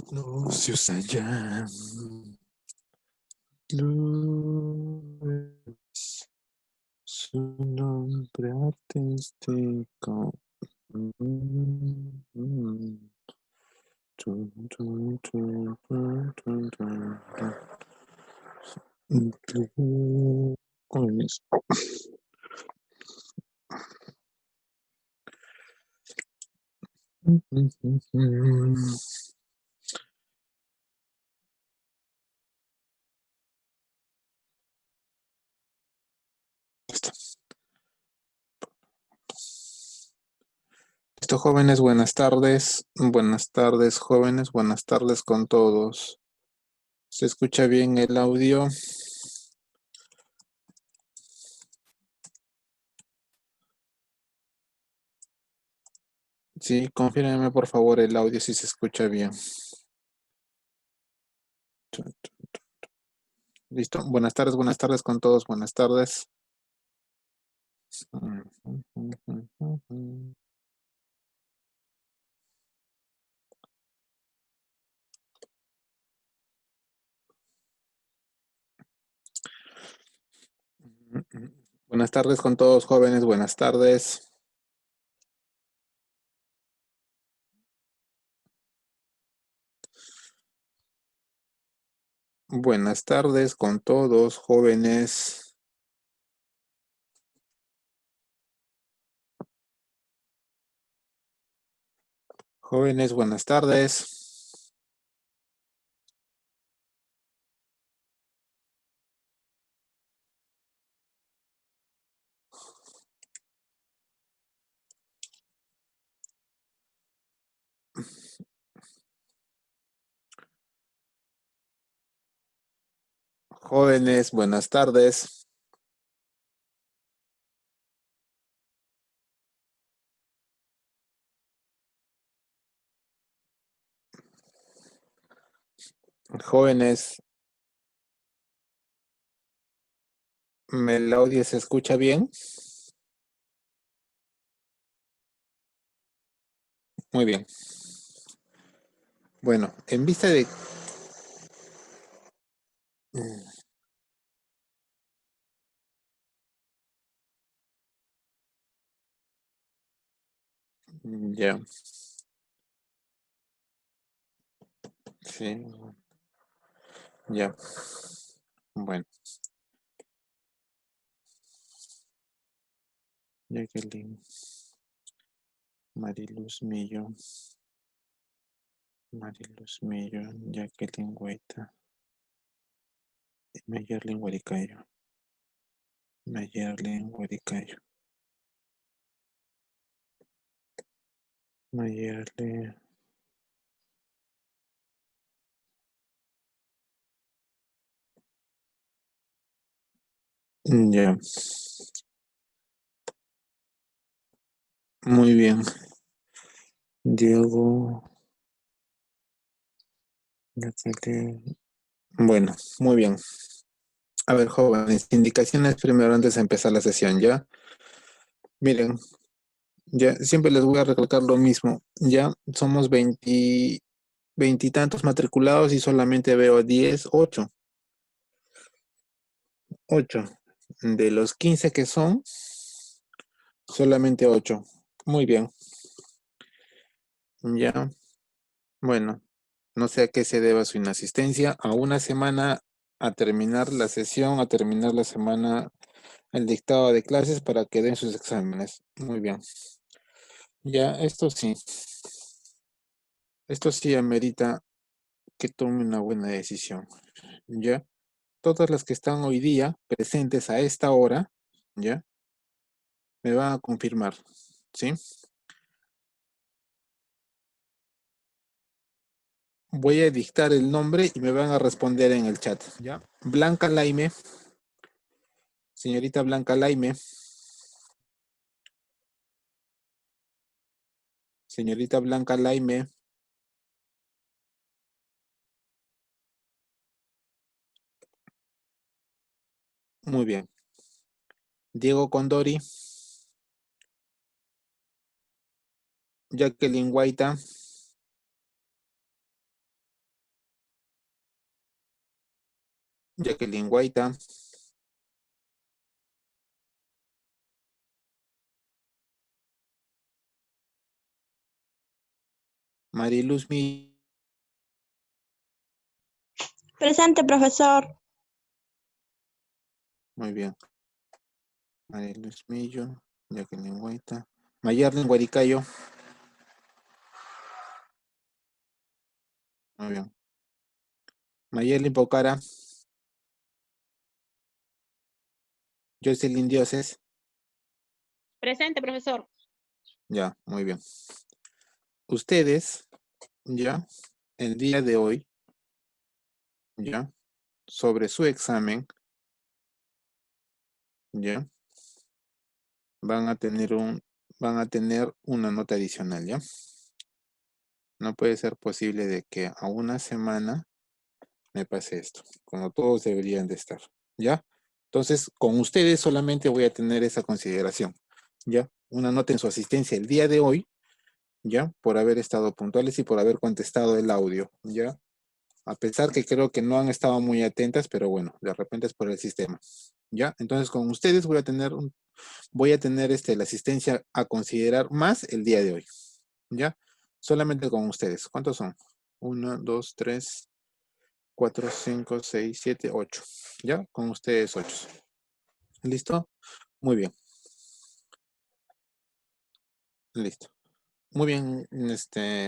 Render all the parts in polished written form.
Lucius allá. Luis, su nombre artístico. Tun, tun, tun, tun, tun, tun, tun. Luis. Listo, jóvenes, buenas tardes. Buenas tardes, jóvenes, buenas tardes con todos. ¿Se escucha bien el audio? Sí, confírmeme por favor el audio si se escucha bien. Listo. Buenas tardes con todos. Buenas tardes. Buenas tardes con todos, jóvenes. Buenas tardes. Buenas tardes con todos, jóvenes. Jóvenes, buenas tardes. Jóvenes, buenas tardes. Jóvenes, ¿el audio se escucha bien? Muy bien. Bueno, en vista de... Ya, sí, ya. Bueno, Jacqueline, Mariluz Millo, Jacqueline Hueta, Mayerlin Huaricayo, Mayerlin Huaricayo, Mayerlin. Ya, muy bien. Diego Ya sé que- Bueno, muy bien. A ver, jóvenes, indicaciones primero antes de empezar la sesión, ¿ya? Miren, ya siempre les voy a recalcar lo mismo. Ya somos veintitantos matriculados y solamente veo 10, 8. 8. De los 15 que son, solamente 8. Muy bien, ya. Bueno, no sé a qué se deba su inasistencia. A una semana a terminar la sesión, a terminar la semana, el dictado de clases para que den sus exámenes. Muy bien. Ya, esto sí amerita que tome una buena decisión. Ya, todas las que están hoy día presentes a esta hora, ya, me van a confirmar, ¿sí? Voy a dictar el nombre y me van a responder en el chat, ¿ya? Blanca Laime, señorita Blanca Laime, señorita Blanca Laime, muy bien. Diego Condori, Jacqueline Guaita, Jacqueline Guaita, Mariluz Mi, Presente, profesor. muy bien. Mariluz Millo, Jacqueline Guaita, Mayarlen Guaricayo, muy bien. Mayerlin Pocara, Jocelyn Dioses, Presente, profesor. ya, muy bien. Ustedes, ya, el día de hoy, ya, sobre su examen, ya, van a tener van a tener una nota adicional, ya. No puede ser posible de que a una semana me pase esto, como todos deberían de estar, ¿ya? Entonces, con ustedes solamente voy a tener esa consideración, ¿ya? Una nota en su asistencia el día de hoy, ¿ya? Por haber estado puntuales y por haber contestado el audio, ¿ya? A pesar que creo que no han estado muy atentas, pero bueno, de repente es por el sistema, ¿ya? Entonces, con ustedes voy a tener la asistencia a considerar más el día de hoy, ¿ya? Solamente con ustedes. ¿Cuántos son? 1, 2, 3, 4, 5, 6, 7, 8. ¿Ya? Con ustedes 8. ¿Listo? Muy bien. Listo. Muy bien,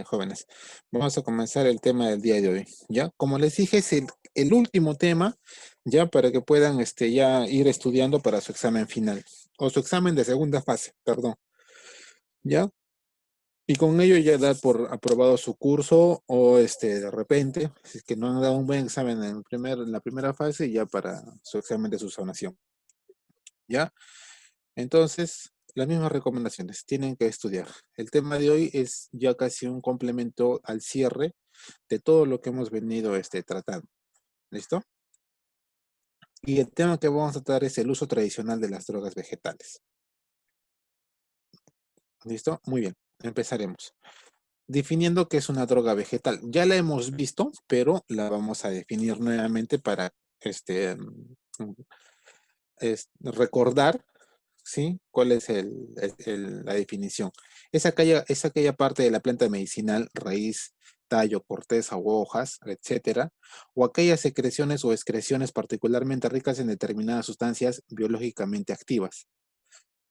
jóvenes. Vamos a comenzar el tema del día de hoy. ¿Ya? Como les dije, es el último tema, ya para que puedan ya ir estudiando para su examen final. O su examen de segunda fase, perdón. ¿Ya? Y con ello ya dar por aprobado su curso o de repente, si es que no han dado un buen examen en la primera fase, ya para su examen de subsanación. ¿Ya? Entonces, las mismas recomendaciones, tienen que estudiar. El tema de hoy es ya casi un complemento al cierre de todo lo que hemos venido tratando. ¿Listo? Y el tema que vamos a tratar es el uso tradicional de las drogas vegetales. ¿Listo? Muy bien, empezaremos. Definiendo qué es una droga vegetal. Ya la hemos visto, pero la vamos a definir nuevamente para recordar, ¿sí? ¿Cuál es la definición? Es aquella parte de la planta medicinal, raíz, tallo, corteza u hojas, etcétera, o aquellas secreciones o excreciones particularmente ricas en determinadas sustancias biológicamente activas.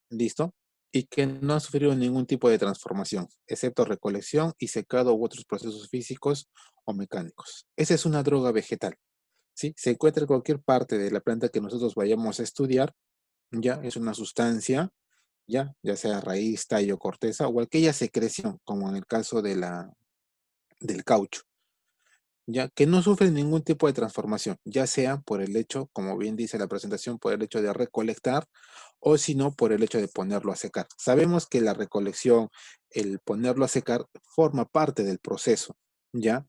¿Listo? Y que no ha sufrido ningún tipo de transformación, excepto recolección y secado u otros procesos físicos o mecánicos. Esa es una droga vegetal, ¿sí? Se encuentra en cualquier parte de la planta que nosotros vayamos a estudiar, ya es una sustancia, ya sea raíz, tallo, corteza o aquella secreción, como en el caso del caucho, ya que no sufre ningún tipo de transformación, ya sea por el hecho, como bien dice la presentación, por el hecho de recolectar o si no por el hecho de ponerlo a secar. Sabemos que la recolección, el ponerlo a secar, forma parte del proceso, ¿ya?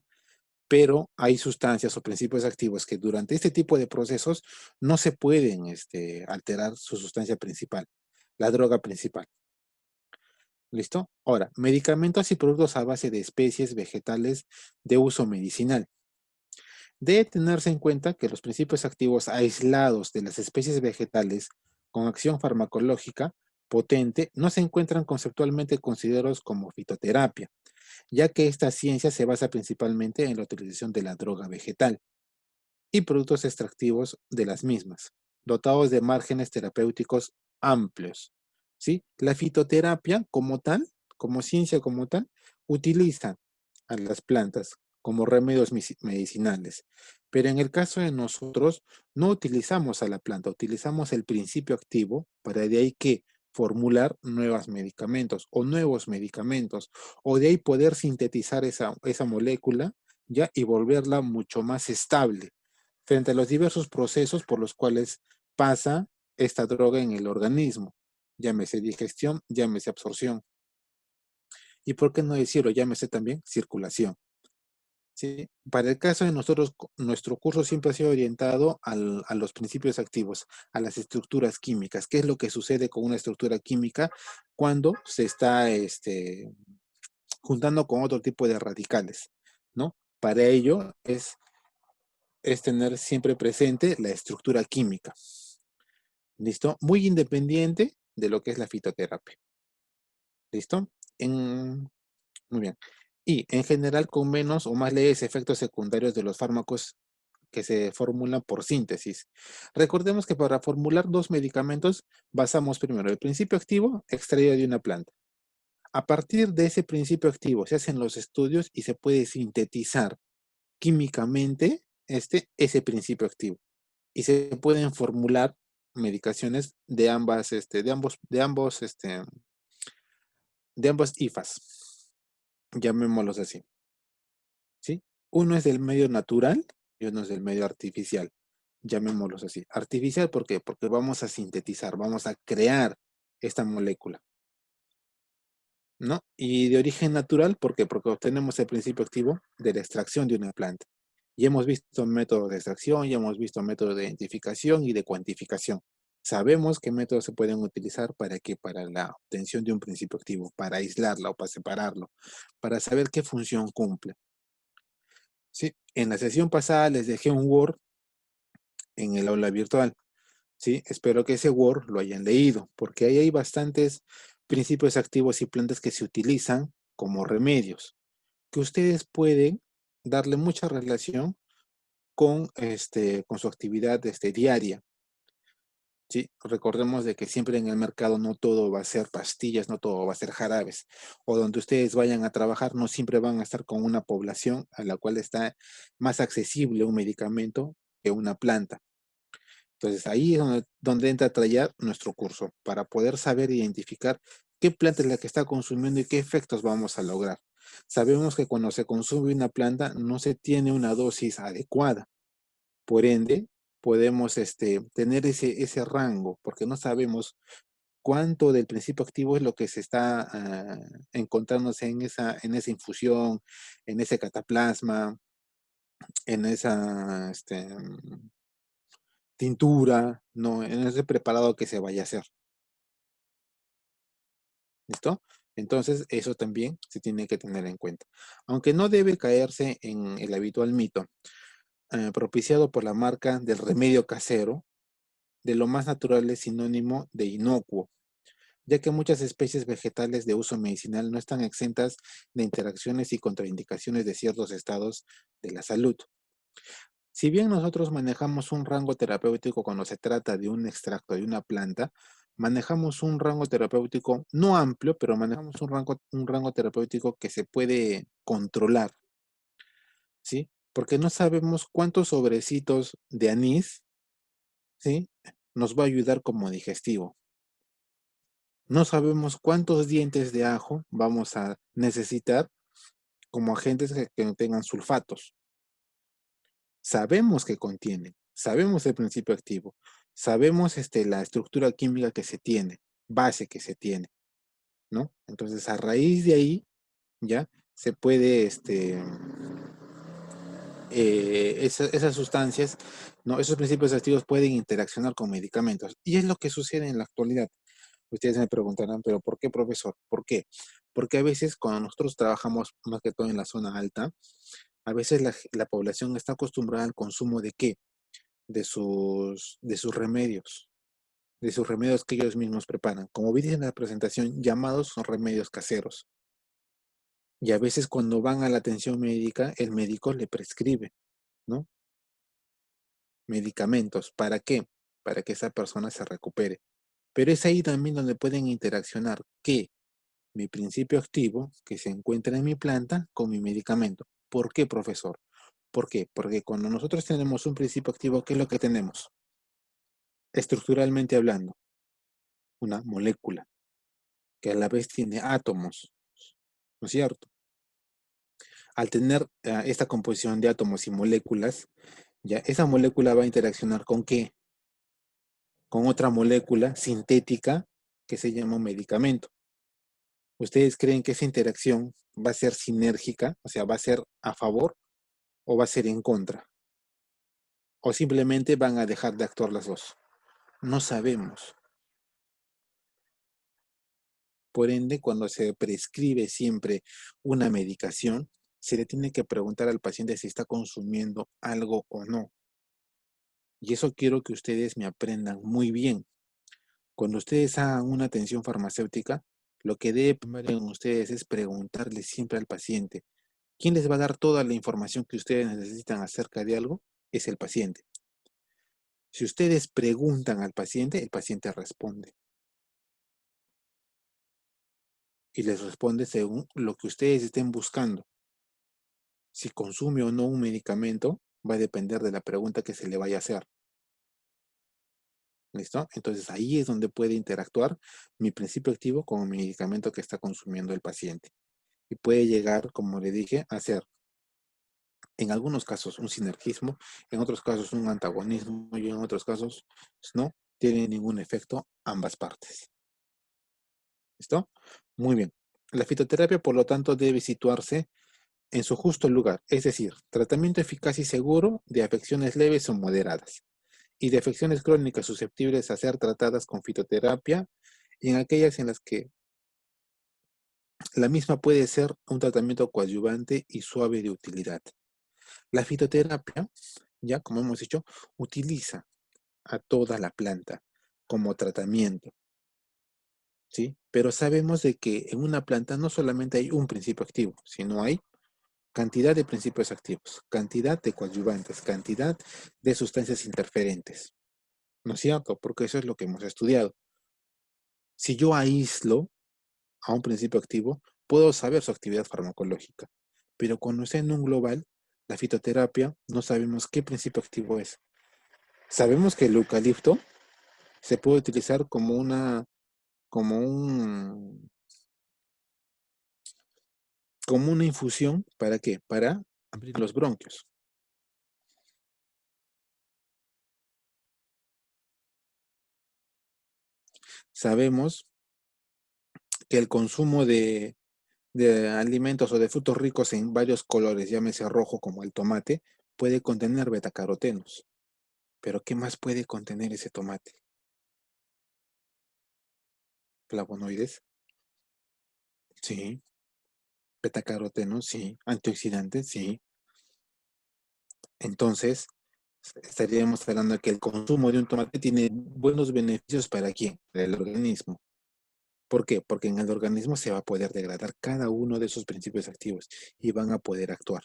pero hay sustancias o principios activos que durante este tipo de procesos no se pueden alterar su sustancia principal, la droga principal. ¿Listo? Ahora, medicamentos y productos a base de especies vegetales de uso medicinal. Debe tenerse en cuenta que los principios activos aislados de las especies vegetales con acción farmacológica potente no se encuentran conceptualmente considerados como fitoterapia, ya que esta ciencia se basa principalmente en la utilización de la droga vegetal y productos extractivos de las mismas, dotados de márgenes terapéuticos amplios. ¿Sí? La fitoterapia como tal, como ciencia como tal, utiliza a las plantas como remedios medicinales. Pero en el caso de nosotros, no utilizamos a la planta, utilizamos el principio activo para de ahí que formular nuevos medicamentos o de ahí poder sintetizar esa molécula ya y volverla mucho más estable frente a los diversos procesos por los cuales pasa esta droga en el organismo. Llámese digestión, llámese absorción. Y por qué no decirlo, llámese también circulación. ¿Sí? Para el caso de nosotros, nuestro curso siempre ha sido orientado a los principios activos, a las estructuras químicas. ¿Qué es lo que sucede con una estructura química cuando se está juntando con otro tipo de radicales? ¿No? Para ello es tener siempre presente la estructura química. ¿Listo? Muy independiente de lo que es la fitoterapia. ¿Listo? Muy bien. Y en general con menos o más leves efectos secundarios de los fármacos que se formulan por síntesis. Recordemos que para formular dos medicamentos basamos primero el principio activo extraído de una planta. A partir de ese principio activo se hacen los estudios y se puede sintetizar químicamente ese principio activo. Y se pueden formular medicaciones de ambos IFAs, llamémoslos así, ¿sí? Uno es del medio natural y uno es del medio artificial, llamémoslos así. Artificial, ¿por qué? Porque vamos a sintetizar, vamos a crear esta molécula, ¿no? Y de origen natural, ¿por qué? Porque obtenemos el principio activo de la extracción de una planta. Y hemos visto métodos de extracción, ya hemos visto métodos de identificación y de cuantificación. Sabemos qué métodos se pueden utilizar para que para la obtención de un principio activo, para aislarlo o para separarlo, para saber qué función cumple. ¿Sí? En la sesión pasada les dejé un Word en el aula virtual. ¿Sí? Espero que ese Word lo hayan leído, porque ahí hay bastantes principios activos y plantas que se utilizan como remedios, que ustedes pueden darle mucha relación con su actividad diaria. ¿Sí? Recordemos de que siempre en el mercado no todo va a ser pastillas, no todo va a ser jarabes. O donde ustedes vayan a trabajar, no siempre van a estar con una población a la cual está más accesible un medicamento que una planta. Entonces ahí es donde entra a traer nuestro curso, para poder saber identificar qué planta es la que está consumiendo y qué efectos vamos a lograr. Sabemos que cuando se consume una planta no se tiene una dosis adecuada. Por ende, podemos tener ese rango, porque no sabemos cuánto del principio activo es lo que se está encontrándose en esa infusión, en ese cataplasma, en esa tintura, no, en ese preparado que se vaya a hacer. ¿Listo? Entonces, eso también se tiene que tener en cuenta. Aunque no debe caerse en el habitual mito, propiciado por la marca del remedio casero, de lo más natural es sinónimo de inocuo, ya que muchas especies vegetales de uso medicinal no están exentas de interacciones y contraindicaciones de ciertos estados de la salud. Si bien nosotros manejamos un rango terapéutico cuando se trata de un extracto de una planta, manejamos un rango terapéutico no amplio, pero manejamos un rango terapéutico que se puede controlar, ¿sí? Porque no sabemos cuántos sobrecitos de anís, ¿sí? Nos va a ayudar como digestivo. No sabemos cuántos dientes de ajo vamos a necesitar como agentes que no tengan sulfatos. Sabemos que contienen, sabemos el principio activo, sabemos la estructura química que se tiene, base que se tiene, ¿no? Entonces, a raíz de ahí, ya se puede esas sustancias, ¿no? Esos principios activos pueden interaccionar con medicamentos. Y es lo que sucede en la actualidad. Ustedes me preguntarán, ¿pero por qué, profesor? ¿Por qué? Porque a veces cuando nosotros trabajamos más que todo en la zona alta, a veces la población está acostumbrada al consumo de ¿qué? De sus remedios que ellos mismos preparan. Como vi en la presentación, llamados son remedios caseros. Y a veces cuando van a la atención médica, el médico le prescribe, ¿no? Medicamentos. ¿Para qué? Para que esa persona se recupere. Pero es ahí también donde pueden interaccionar que mi principio activo que se encuentra en mi planta con mi medicamento. ¿Por qué, profesor? ¿Por qué? Porque cuando nosotros tenemos un principio activo, ¿qué es lo que tenemos? Estructuralmente hablando, una molécula que a la vez tiene átomos, ¿no es cierto? Al tener esta composición de átomos y moléculas, ya esa molécula va a interaccionar con ¿qué? Con otra molécula sintética que se llama un medicamento. ¿Ustedes creen que esa interacción va a ser sinérgica? O sea, ¿va a ser a favor o va a ser en contra? ¿O simplemente van a dejar de actuar las dos? No sabemos. Por ende, cuando se prescribe siempre una medicación, se le tiene que preguntar al paciente si está consumiendo algo o no. Y eso quiero que ustedes me aprendan muy bien. Cuando ustedes hagan una atención farmacéutica, lo que deben ustedes es preguntarle siempre al paciente. ¿Quién les va a dar toda la información que ustedes necesitan acerca de algo? Es el paciente. Si ustedes preguntan al paciente, el paciente responde. Y les responde según lo que ustedes estén buscando. Si consume o no un medicamento, va a depender de la pregunta que se le vaya a hacer. ¿Listo? Entonces ahí es donde puede interactuar mi principio activo con el medicamento que está consumiendo el paciente. Y puede llegar, como le dije, a ser en algunos casos un sinergismo, en otros casos un antagonismo y en otros casos no tiene ningún efecto ambas partes. ¿Listo? Muy bien. La fitoterapia, por lo tanto, debe situarse en su justo lugar, es decir, tratamiento eficaz y seguro de afecciones leves o moderadas y de afecciones crónicas susceptibles a ser tratadas con fitoterapia y en aquellas en las que la misma puede ser un tratamiento coadyuvante y suave de utilidad. La fitoterapia, ya como hemos dicho, utiliza a toda la planta como tratamiento, ¿sí? Pero sabemos de que en una planta no solamente hay un principio activo, sino hay cantidad de principios activos, cantidad de coadyuvantes, cantidad de sustancias interferentes. ¿No es cierto? Porque eso es lo que hemos estudiado. Si yo aíslo a un principio activo, puedo saber su actividad farmacológica. Pero cuando está en un global, la fitoterapia, no sabemos qué principio activo es. Sabemos que el eucalipto se puede utilizar como una infusión, ¿para qué? Para abrir los bronquios. Sabemos que el consumo de alimentos o de frutos ricos en varios colores, llámese rojo como el tomate, puede contener betacarotenos. Pero ¿qué más puede contener ese tomate? Flavonoides, sí. Betacarotenos, sí. Antioxidantes, sí. Entonces, estaríamos hablando de que el consumo de un tomate tiene buenos beneficios para quién? Para el organismo. ¿Por qué? Porque en el organismo se va a poder degradar cada uno de esos principios activos y van a poder actuar.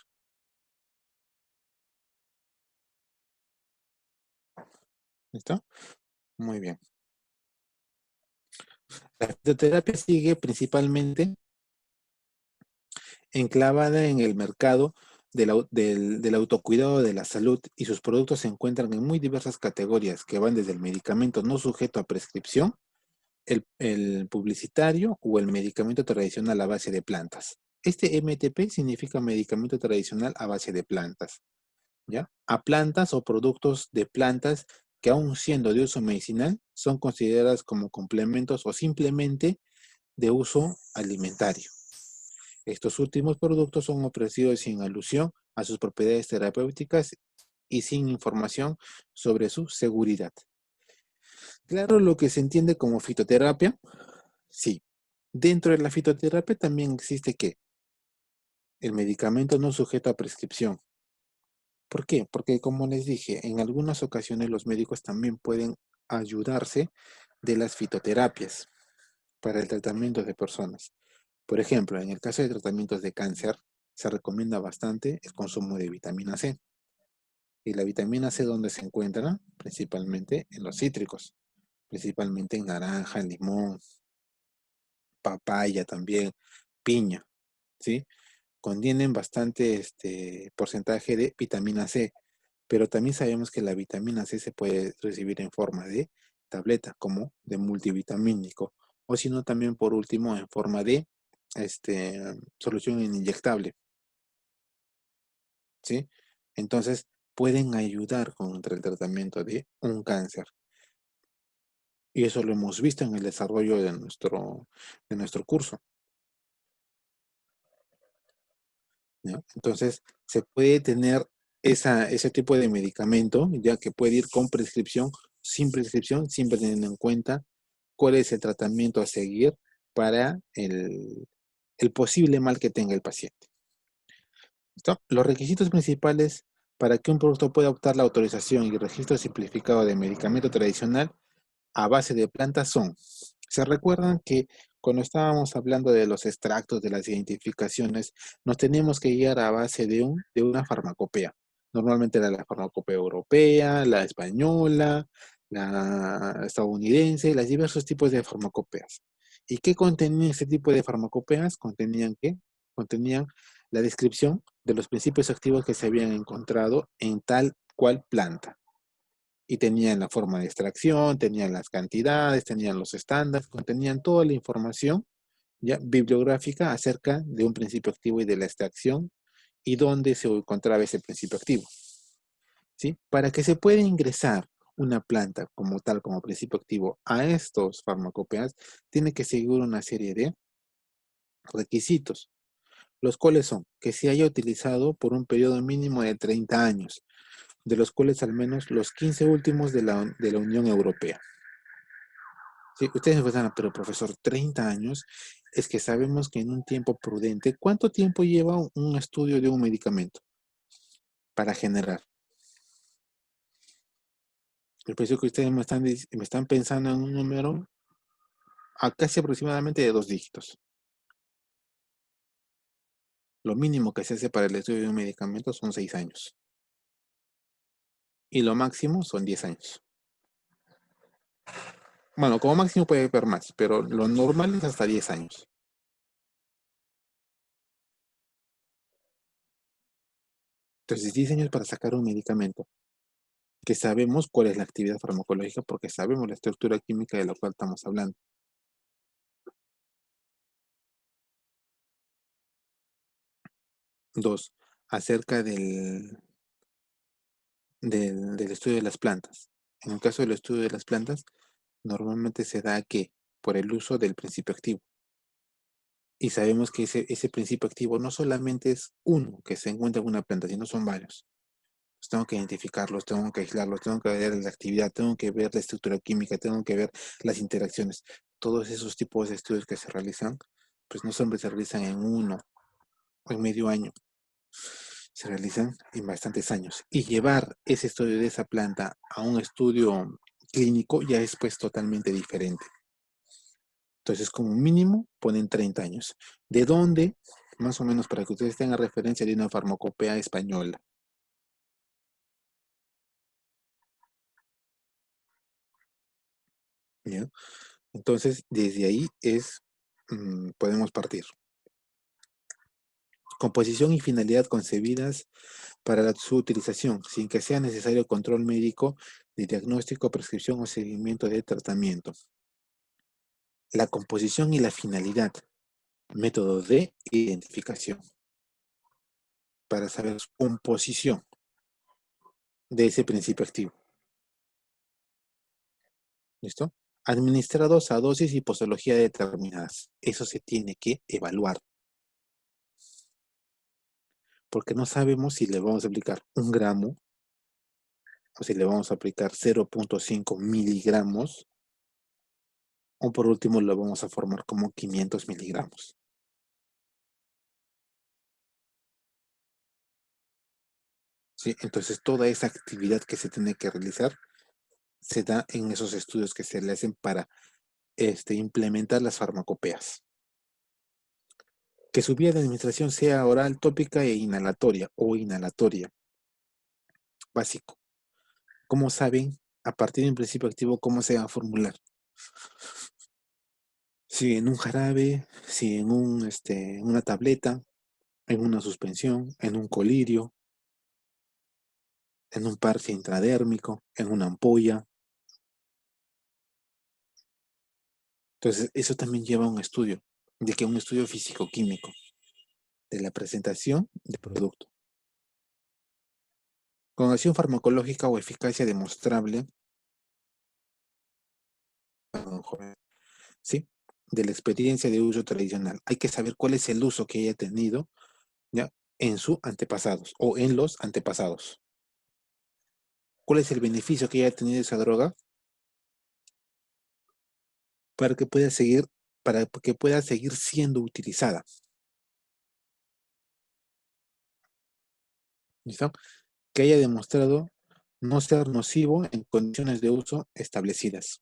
¿Listo? Muy bien. La fitoterapia sigue principalmente enclavada en el mercado del autocuidado de la salud y sus productos se encuentran en muy diversas categorías que van desde el medicamento no sujeto a prescripción, el publicitario o el medicamento tradicional a base de plantas. Este MTP significa medicamento tradicional a base de plantas, ¿ya? A plantas o productos de plantas que aun siendo de uso medicinal son consideradas como complementos o simplemente de uso alimentario. Estos últimos productos son ofrecidos sin alusión a sus propiedades terapéuticas y sin información sobre su seguridad. Claro, lo que se entiende como fitoterapia, sí. Dentro de la fitoterapia también existe que el medicamento no sujeto a prescripción. ¿Por qué? Porque como les dije, en algunas ocasiones los médicos también pueden ayudarse de las fitoterapias para el tratamiento de personas. Por ejemplo, en el caso de tratamientos de cáncer, se recomienda bastante el consumo de vitamina C. Y la vitamina C, ¿dónde se encuentra? Principalmente en los cítricos, principalmente en naranja, limón, papaya también, piña, ¿sí? Contienen bastante porcentaje de vitamina C, pero también sabemos que la vitamina C se puede recibir en forma de tableta, como de multivitamínico, o si no también por último en forma de solución inyectable, ¿sí? Entonces pueden ayudar contra el tratamiento de un cáncer. Y eso lo hemos visto en el desarrollo de nuestro curso, ¿no? Entonces, se puede tener ese tipo de medicamento, ya que puede ir con prescripción, siempre teniendo en cuenta cuál es el tratamiento a seguir para el posible mal que tenga el paciente. ¿Listo? Los requisitos principales para que un producto pueda optar la autorización y registro simplificado de medicamento tradicional a base de plantas son, ¿se recuerdan que cuando estábamos hablando de los extractos, de las identificaciones, nos teníamos que guiar a base de una farmacopea? Normalmente era la farmacopea europea, la española, la estadounidense, los diversos tipos de farmacopeas. ¿Y qué contenía este tipo de farmacopeas? Contenían ¿qué? Contenían la descripción de los principios activos que se habían encontrado en tal cual planta. Y tenían la forma de extracción, tenían las cantidades, tenían los estándares, contenían toda la información ya bibliográfica acerca de un principio activo y de la extracción y dónde se encontraba ese principio activo, ¿sí? Para que se pueda ingresar una planta como tal, como principio activo a estos farmacopeas, tiene que seguir una serie de requisitos, los cuales son que se haya utilizado por un periodo mínimo de 30 años, de los cuales al menos los 15 últimos de la Unión Europea. Sí, ustedes me preguntan, pero profesor, 30 años, es que sabemos que en un tiempo prudente, ¿cuánto tiempo lleva un estudio de un medicamento para generar? El precio que ustedes me están pensando en un número a casi aproximadamente de 2 dígitos. Lo mínimo que se hace para el estudio de un medicamento son 6 años. Y lo máximo son 10 años. Bueno, como máximo puede haber más, pero lo normal es hasta 10 años. Entonces, 10 años para sacar un medicamento, que sabemos cuál es la actividad farmacológica porque sabemos la estructura química de la cual estamos hablando. 2, acerca del estudio de las plantas. En el caso del estudio de las plantas, normalmente se da que por el uso del principio activo. Y sabemos que ese principio activo no solamente es uno que se encuentra en una planta, sino son varios. Pues tengo que identificarlos, tengo que aislarlos, tengo que ver la actividad, tengo que ver la estructura química, tengo que ver las interacciones. Todos esos tipos de estudios que se realizan, pues no siempre se realizan en 1 o en medio año. Se realizan en bastantes años. Y llevar ese estudio de esa planta a un estudio clínico ya es pues totalmente diferente. Entonces, como mínimo, ponen 30 años. ¿De dónde? Más o menos para que ustedes tengan referencia de una farmacopea española. ¿Ya? Entonces, desde ahí podemos partir. Composición y finalidad concebidas para su utilización, sin que sea necesario control médico de diagnóstico, prescripción o seguimiento de tratamiento. La composición y la finalidad. Método de identificación. Para saber su composición de ese principio activo. ¿Listo? Administrados a dosis y posología determinadas. Eso se tiene que evaluar. porque no sabemos si le vamos a aplicar 1 gramo o si le vamos a aplicar 0.5 miligramos o por último lo vamos a formar como 500 miligramos. ¿Sí? Entonces toda esa actividad que se tiene que realizar se da en esos estudios que se le hacen para implementar las farmacopeas. Que su vía de administración sea oral, tópica e inhalatoria o inhalatoria. Básico. ¿Cómo saben, a partir de un principio activo, cómo se va a formular? Si en un jarabe, si en una tableta, en una suspensión, en un colirio, en un parche intradérmico, en una ampolla. Entonces, eso también lleva a un estudio, un estudio físico-químico de la presentación del producto. Con acción farmacológica o eficacia demostrable, ¿sí? De la experiencia de uso tradicional. Hay que saber cuál es el uso que haya tenido, ¿ya? En sus antepasados o en los antepasados. ¿Cuál es el beneficio que haya tenido esa droga? Para que pueda seguir siendo utilizada. ¿Listo? Que haya demostrado no ser nocivo en condiciones de uso establecidas.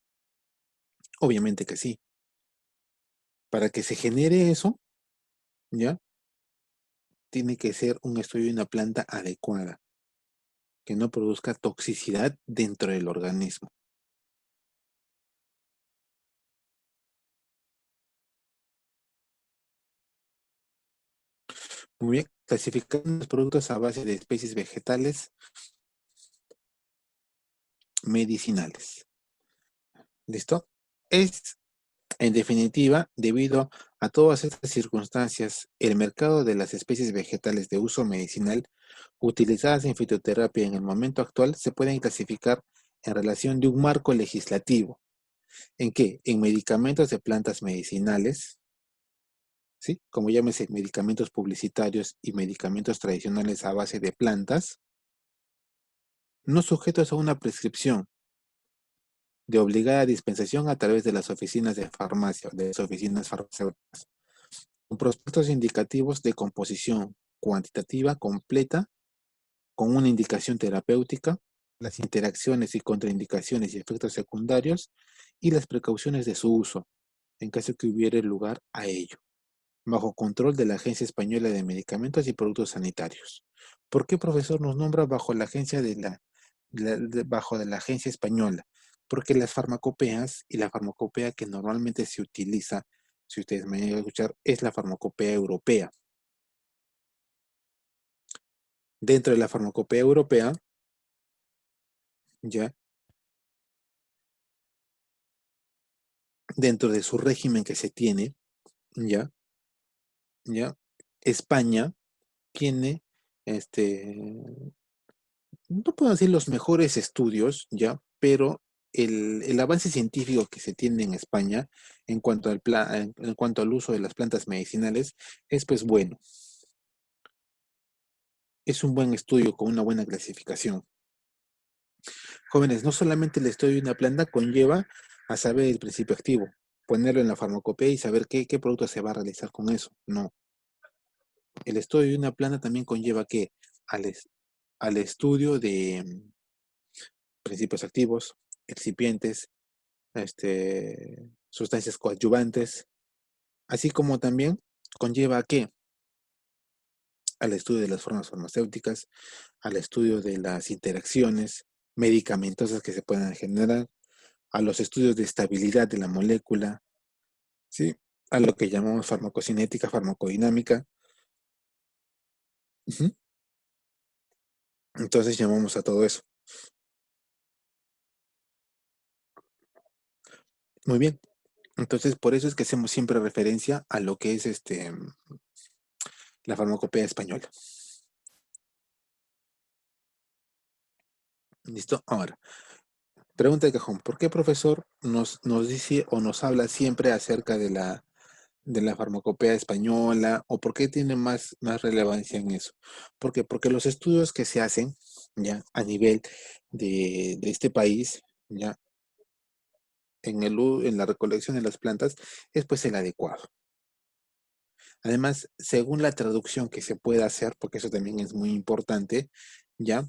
Obviamente que sí. Para que se genere eso, ¿ya? Tiene que ser un estudio de una planta adecuada, que no produzca toxicidad dentro del organismo. Muy bien, clasificando los productos a base de especies vegetales medicinales. ¿Listo? Es, en definitiva, debido a todas estas circunstancias, el mercado de las especies vegetales de uso medicinal utilizadas en fitoterapia en el momento actual se pueden clasificar en relación de un marco legislativo. ¿En qué? En medicamentos de plantas medicinales, ¿sí? Como llámese medicamentos publicitarios y medicamentos tradicionales a base de plantas, no sujetos a una prescripción de obligada dispensación a través de las oficinas de farmacia, de las oficinas farmacéuticas, con prospectos indicativos de composición cuantitativa completa, con una indicación terapéutica, las interacciones y contraindicaciones y efectos secundarios, y las precauciones de su uso, en caso que hubiere lugar a ello, bajo control de la Agencia Española de Medicamentos y Productos Sanitarios. ¿Por qué, profesor, nos nombra bajo la agencia bajo de la agencia española? Porque las farmacopeas y la farmacopea que normalmente se utiliza, si ustedes me llegan a escuchar, es la farmacopea europea. Dentro de la farmacopea europea, ya, dentro de su régimen que se tiene, ya, España tiene, no puedo decir los mejores estudios, ya, pero el avance científico que se tiene en España en cuanto en cuanto al uso de las plantas medicinales es pues bueno. Es un buen estudio con una buena clasificación. Jóvenes, no solamente el estudio de una planta conlleva a saber el principio activo, ponerlo en la farmacopea y saber qué producto se va a realizar con eso. No. El estudio de una planta también conlleva que al estudio de principios activos, excipientes, sustancias coadyuvantes, así como también conlleva a qué? Al estudio de las formas farmacéuticas, al estudio de las interacciones medicamentosas que se puedan generar, a los estudios de estabilidad de la molécula, ¿sí? A lo que llamamos farmacocinética, farmacodinámica. Ujú. Entonces llamamos a todo eso. Muy bien. Entonces, por eso es que hacemos siempre referencia a lo que es la farmacopea española. ¿Listo? Ahora, pregunta de cajón. ¿Por qué, profesor, nos dice o nos habla siempre acerca de de la farmacopea española, o por qué tiene más relevancia en eso? ¿Por qué? Porque los estudios que se hacen ya a nivel de este país, ya en la recolección de las plantas, es pues el adecuado. Además, según la traducción que se pueda hacer, porque eso también es muy importante, ya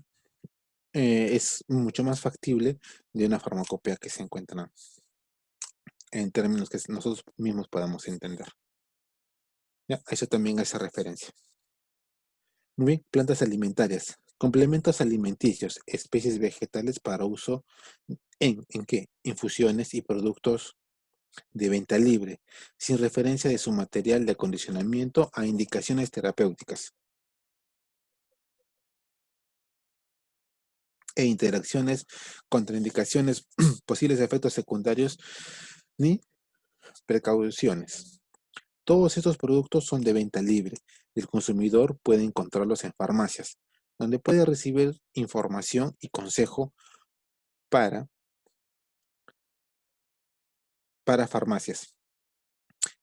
es mucho más factible de una farmacopea que se encuentra en términos que nosotros mismos podamos entender. Ya, eso también hace referencia. Muy bien, plantas alimentarias, complementos alimenticios, especies vegetales para uso ¿en qué? Infusiones y productos de venta libre, sin referencia de su material de acondicionamiento a indicaciones terapéuticas e interacciones, contraindicaciones, posibles efectos secundarios ni precauciones. Todos estos productos son de venta libre y el consumidor puede encontrarlos en farmacias, donde puede recibir información y consejo para, para farmacias.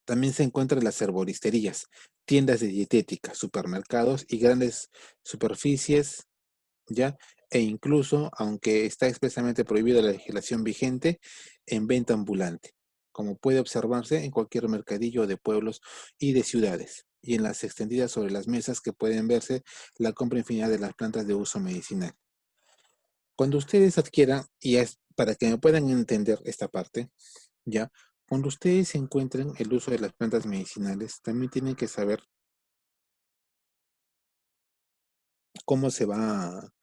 También se encuentran las herboristerías, tiendas de dietética, supermercados y grandes superficies, ¿ya? E incluso, aunque está expresamente prohibida la legislación vigente, en venta ambulante, como puede observarse en cualquier mercadillo de pueblos y de ciudades, y en las extendidas sobre las mesas que pueden verse la compra infinidad de las plantas de uso medicinal. Cuando ustedes adquieran, y es para que me puedan entender esta parte, ¿ya? Cuando ustedes encuentren el uso de las plantas medicinales, también tienen que saber cómo se va,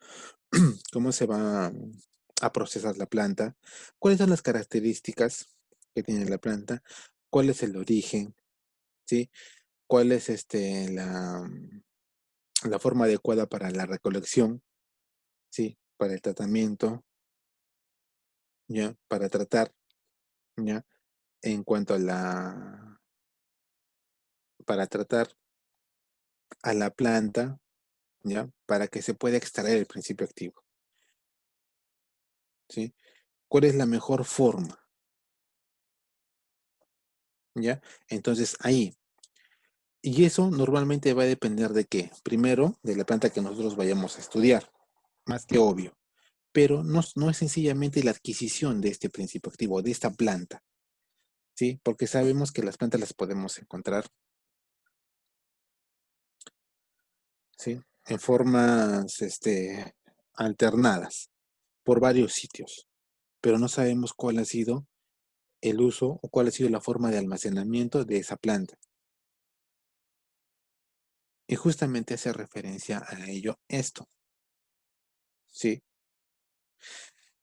cómo se va a procesar la planta, cuáles son las características que tiene la planta, cuál es el origen, ¿sí? Cuál es la forma adecuada para la recolección, ¿sí? Para el tratamiento, ¿ya? Para tratar, ¿ya? En cuanto a para tratar a la planta, ¿ya? Para que se pueda extraer el principio activo, ¿sí? ¿Cuál es la mejor forma? ¿Ya? Entonces ahí, y eso normalmente va a depender de qué. Primero, de la planta que nosotros vayamos a estudiar, más que obvio. Pero no es sencillamente la adquisición de este principio activo, de esta planta, ¿sí? Porque sabemos que las plantas las podemos encontrar, ¿sí? En formas, alternadas por varios sitios, pero no sabemos cuál ha sido el uso o cuál ha sido la forma de almacenamiento de esa planta. Y justamente hace referencia a ello esto, ¿sí?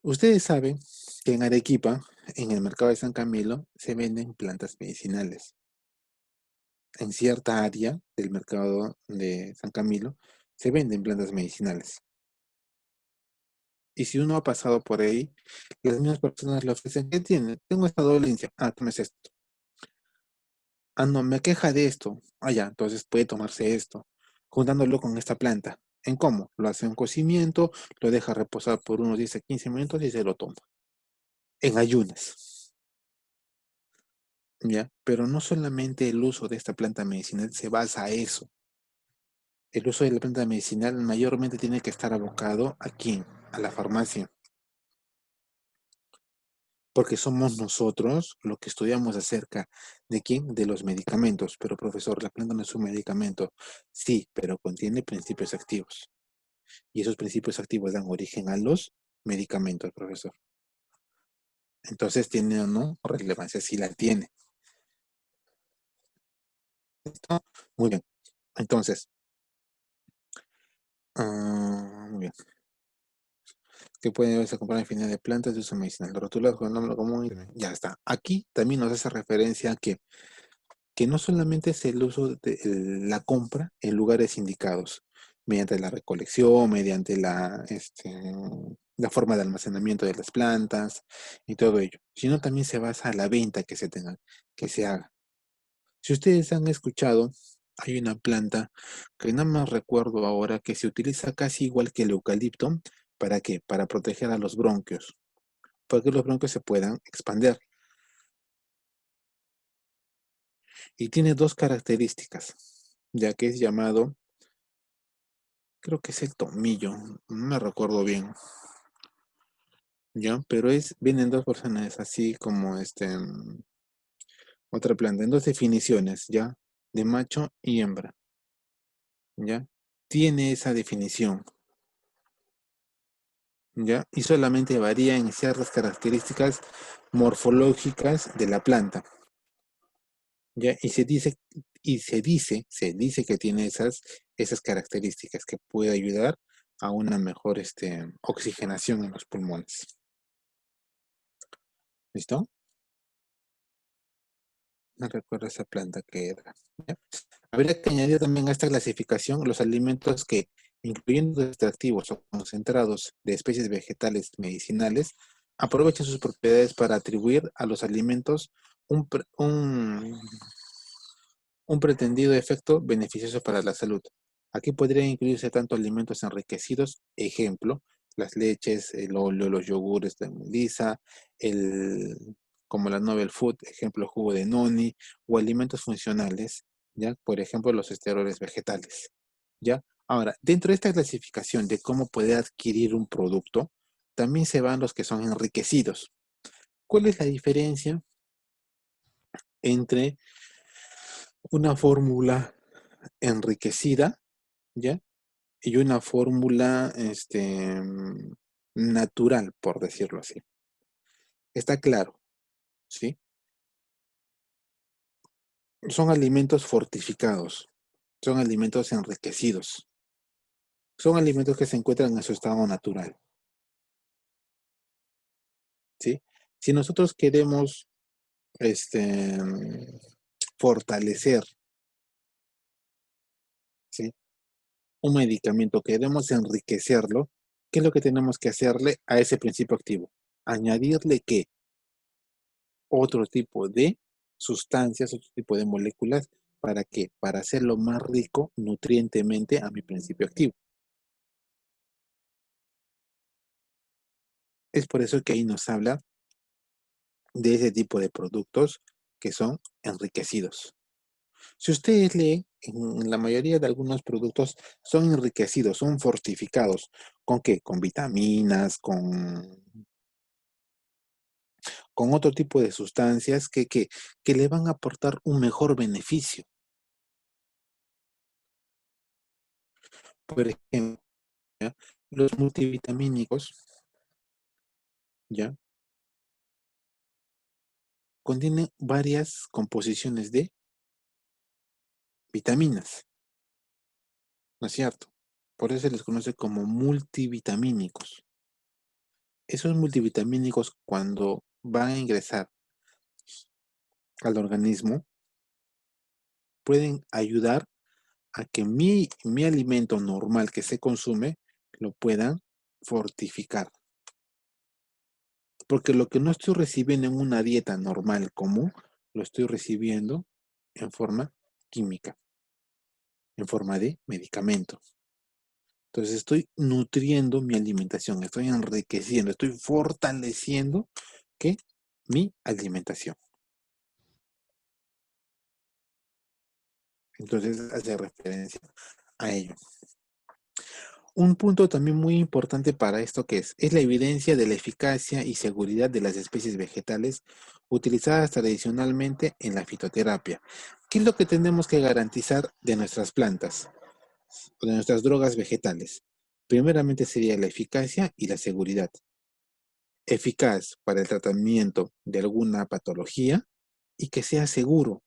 Ustedes saben que en Arequipa, en el mercado de San Camilo, se venden plantas medicinales. En cierta área del mercado de San Camilo, se venden plantas medicinales. Y si uno ha pasado por ahí, las mismas personas le ofrecen, ¿qué tiene? Tengo esta dolencia. Ah, tomes esto. Ah, no, me queja de esto. Ah, ya, entonces puede tomarse esto, juntándolo con esta planta. ¿En cómo? Lo hace en cocimiento, lo deja reposar por unos 10 a 15 minutos y se lo toma. En ayunas. ¿Ya? Pero no solamente el uso de esta planta medicinal se basa a eso. El uso de la planta medicinal mayormente tiene que estar abocado ¿a quién? A la farmacia. Porque somos nosotros los que estudiamos acerca de quién, de los medicamentos. Pero profesor, la planta no es un medicamento. Sí, pero contiene principios activos. Y esos principios activos dan origen a los medicamentos, profesor. Entonces, ¿tiene o no relevancia? Sí la tiene. ¿Listo? Muy bien. Entonces, muy bien. Que pueden verse comprar infinidad de plantas de uso medicinal. Rotulados con el nombre común. Ya está. Aquí también nos hace referencia a que no solamente es el uso de la compra en lugares indicados, mediante la recolección, mediante la forma de almacenamiento de las plantas y todo ello, sino también se basa en la venta que se tenga, que se haga. Si ustedes han escuchado, hay una planta que no me recuerdo ahora que se utiliza casi igual que el eucalipto. ¿Para qué? Para proteger a los bronquios, para que los bronquios se puedan expandir. y tiene dos características, ya que es llamado, creo que es el tomillo, no me recuerdo bien, ¿ya? Pero vienen dos versiones, así como otra planta, en dos definiciones, ¿ya? De macho y hembra, ¿ya? Tiene esa definición, ¿ya? Y solamente varía en ciertas características morfológicas de la planta, ¿ya? Se dice que tiene esas características que puede ayudar a una mejor oxigenación en los pulmones. ¿Listo? No recuerdo esa planta que era, ¿ya? Habría que añadir también a esta clasificación los alimentos que, incluyendo extractivos o concentrados de especies vegetales medicinales, aprovechan sus propiedades para atribuir a los alimentos un pretendido efecto beneficioso para la salud. Aquí podrían incluirse tanto alimentos enriquecidos, ejemplo, las leches, el óleo, los yogures de melisa, como la novel food, ejemplo, jugo de noni, o alimentos funcionales, ¿ya? Por ejemplo, los esteroides vegetales, ¿ya? Ahora, dentro de esta clasificación de cómo poder adquirir un producto, también se van los que son enriquecidos. ¿Cuál es la diferencia entre una fórmula enriquecida, ¿ya? Y una fórmula natural, por decirlo así? Está claro, ¿sí? Son alimentos fortificados, son alimentos enriquecidos, son alimentos que se encuentran en su estado natural, ¿sí? Si nosotros queremos fortalecer, ¿sí?, un medicamento, queremos enriquecerlo, ¿qué es lo que tenemos que hacerle a ese principio activo? Añadirle ¿qué? Otro tipo de sustancias, otro tipo de moléculas. ¿Para qué? Para hacerlo más rico nutrientemente a mi principio activo. Es por eso que ahí nos habla de ese tipo de productos que son enriquecidos. Si ustedes leen, en la mayoría de algunos productos son enriquecidos, son fortificados. ¿Con qué? Con vitaminas, con otro tipo de sustancias que le van a aportar un mejor beneficio. Por ejemplo, ¿ya? Los multivitamínicos, ¿ya?, contienen varias composiciones de vitaminas, ¿no es cierto? Por eso se les conoce como multivitamínicos. Esos multivitamínicos, cuando van a ingresar al organismo, pueden ayudar a que mi alimento normal que se consume lo puedan fortificar. Porque lo que no estoy recibiendo en una dieta normal común, lo estoy recibiendo en forma química, en forma de medicamento. Entonces estoy nutriendo mi alimentación, estoy enriqueciendo, estoy fortaleciendo ¿qué? Mi alimentación. Entonces hace referencia a ello. Un punto también muy importante para esto que es la evidencia de la eficacia y seguridad de las especies vegetales utilizadas tradicionalmente en la fitoterapia. ¿Qué es lo que tenemos que garantizar de nuestras plantas o de nuestras drogas vegetales? Primeramente sería la eficacia y la seguridad. Eficaz para el tratamiento de alguna patología y que sea seguro,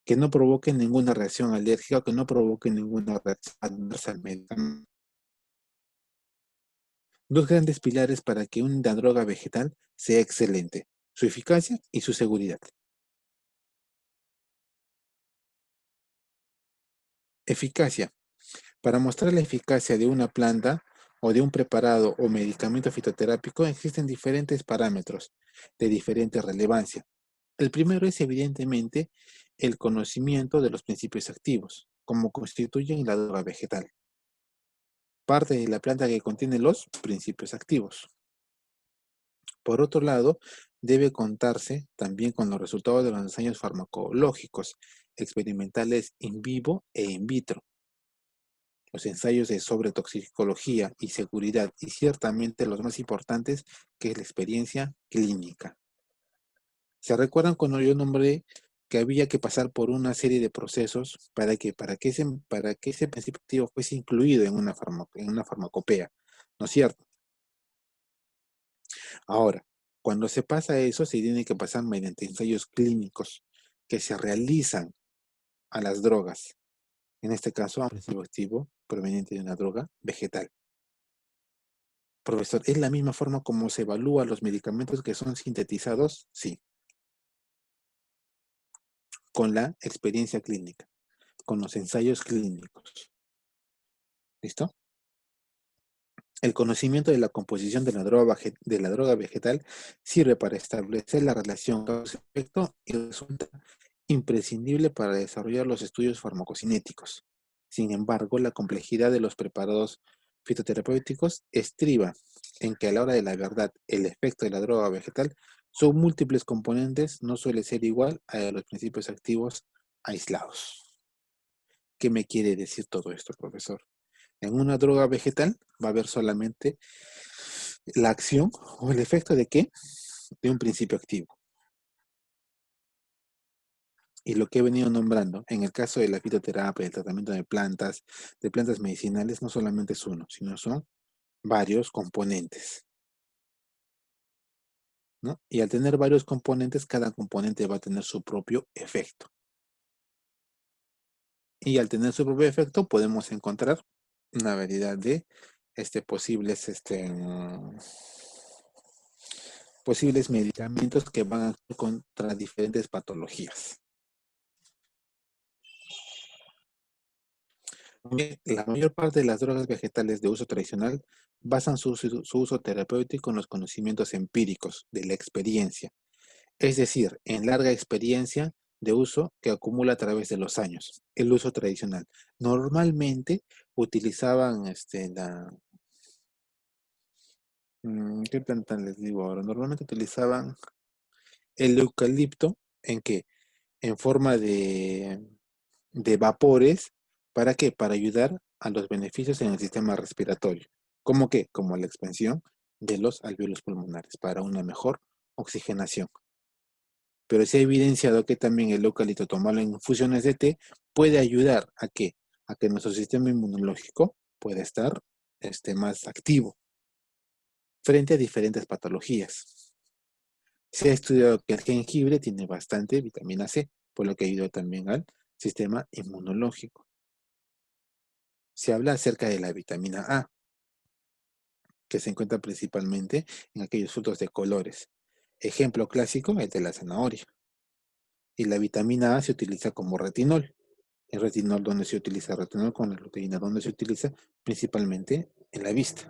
que no provoque ninguna reacción alérgica o que no provoque ninguna reacción adversa al medicamento. Dos grandes pilares para que una droga vegetal sea excelente: su eficacia y su seguridad. Eficacia. Para mostrar la eficacia de una planta o de un preparado o medicamento fitoterápico existen diferentes parámetros de diferente relevancia. El primero es evidentemente el conocimiento de los principios activos, como constituyen la droga vegetal, parte de la planta que contiene los principios activos. Por otro lado, debe contarse también con los resultados de los ensayos farmacológicos, experimentales in vivo e in vitro, los ensayos de sobretoxicología y seguridad, y ciertamente los más importantes, que es la experiencia clínica. ¿Se recuerdan cuando yo nombré que había que pasar por una serie de procesos para que ese principio activo fuese incluido en una farmacopea? ¿No es cierto? Ahora, cuando se pasa eso, se tiene que pasar mediante ensayos clínicos que se realizan a las drogas. En este caso, a un principio activo proveniente de una droga vegetal. Profesor, ¿es la misma forma como se evalúan los medicamentos que son sintetizados? Sí, con la experiencia clínica, con los ensayos clínicos. ¿Listo? El conocimiento de la composición de la droga vegetal sirve para establecer la relación causa-efecto y resulta imprescindible para desarrollar los estudios farmacocinéticos. Sin embargo, la complejidad de los preparados fitoterapéuticos estriba en que a la hora de la verdad el efecto de la droga vegetal son múltiples componentes, no suele ser igual a los principios activos aislados. ¿Qué me quiere decir todo esto, profesor? En una droga vegetal va a haber solamente la acción o el efecto de qué? De un principio activo. Y lo que he venido nombrando, en el caso de la fitoterapia, el tratamiento de plantas medicinales, no solamente es uno, sino son varios componentes, ¿no? Y al tener varios componentes, cada componente va a tener su propio efecto. Y al tener su propio efecto, podemos encontrar una variedad de posibles medicamentos que van a actuar contra diferentes patologías. La mayor parte de las drogas vegetales de uso tradicional basan su uso terapéutico en los conocimientos empíricos de la experiencia, es decir, en larga experiencia de uso que acumula a través de los años. El uso tradicional. Normalmente utilizaban ¿qué planta les digo ahora? Normalmente utilizaban el eucalipto en que en forma de vapores. ¿Para qué? Para ayudar a los beneficios en el sistema respiratorio. ¿Cómo qué? Como la expansión de los alvéolos pulmonares para una mejor oxigenación. Pero se ha evidenciado que también el eucalipto, tomarlo en infusiones de té, puede ayudar a que nuestro sistema inmunológico pueda estar más activo frente a diferentes patologías. Se ha estudiado que el jengibre tiene bastante vitamina C, por lo que ayuda también al sistema inmunológico. Se habla acerca de la vitamina A, que se encuentra principalmente en aquellos frutos de colores. Ejemplo clásico, el de la zanahoria. Y la vitamina A se utiliza como retinol. El retinol, ¿dónde se utiliza? Retinol con la luteína, ¿dónde se utiliza? Principalmente en la vista.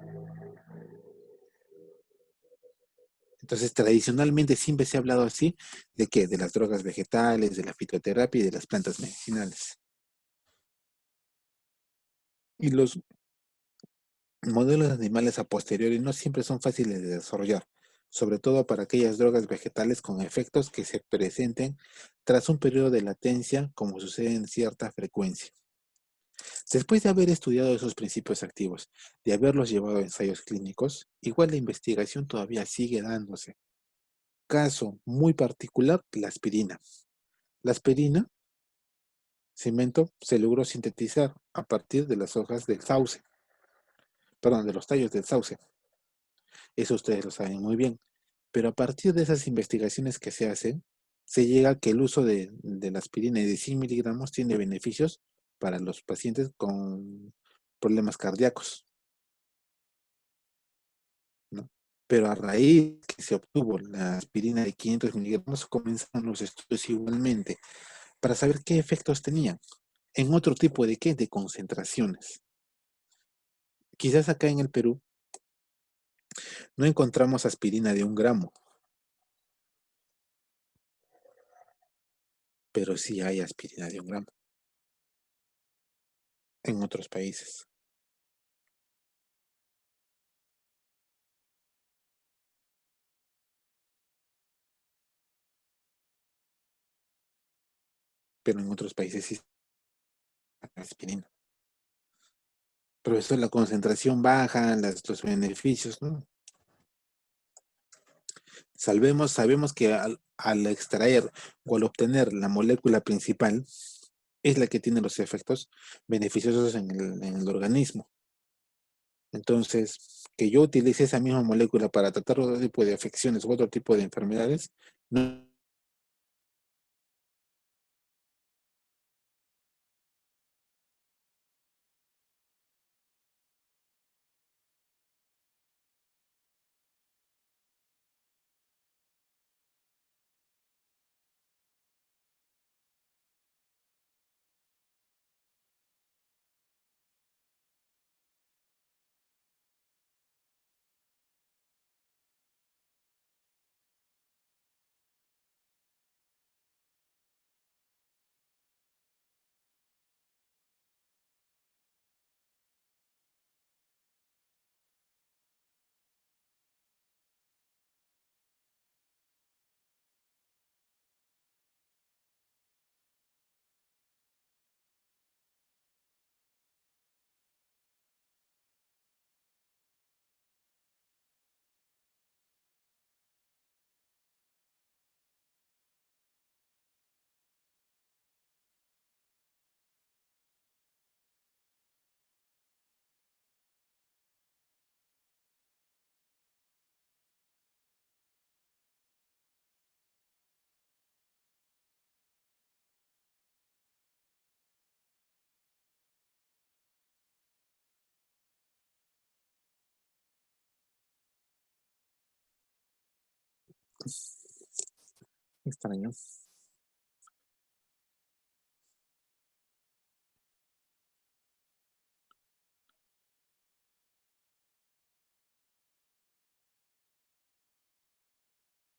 Entonces, tradicionalmente siempre se ha hablado así, ¿de qué? De las drogas vegetales, de la fitoterapia y de las plantas medicinales. Y los modelos de animales a posteriori no siempre son fáciles de desarrollar, sobre todo para aquellas drogas vegetales con efectos que se presenten tras un periodo de latencia, como sucede en cierta frecuencia. Después de haber estudiado esos principios activos, de haberlos llevado a ensayos clínicos, igual la investigación todavía sigue dándose. Caso muy particular, la aspirina. La aspirina, se logró sintetizar a partir de las hojas del sauce, perdón, de los tallos del sauce. Eso ustedes lo saben muy bien. Pero a partir de esas investigaciones que se hacen, se llega a que el uso de la aspirina de 100 miligramos tiene beneficios para los pacientes con problemas cardíacos, ¿no? Pero a raíz que se obtuvo la aspirina de 500 miligramos, comenzaron los estudios igualmente para saber qué efectos tenían en otro tipo de qué, de concentraciones. Quizás acá en el Perú no encontramos aspirina de 1 gramo, pero sí hay aspirina de 1 gramo en otros países. pero en otros países sí aspirina. Profesor, la concentración baja, los beneficios, ¿no? Sabemos que al extraer o al obtener la molécula principal, es la que tiene los efectos beneficiosos en el organismo. Entonces, que yo utilice esa misma molécula para tratar otro tipo de afecciones u otro tipo de enfermedades, no extraño.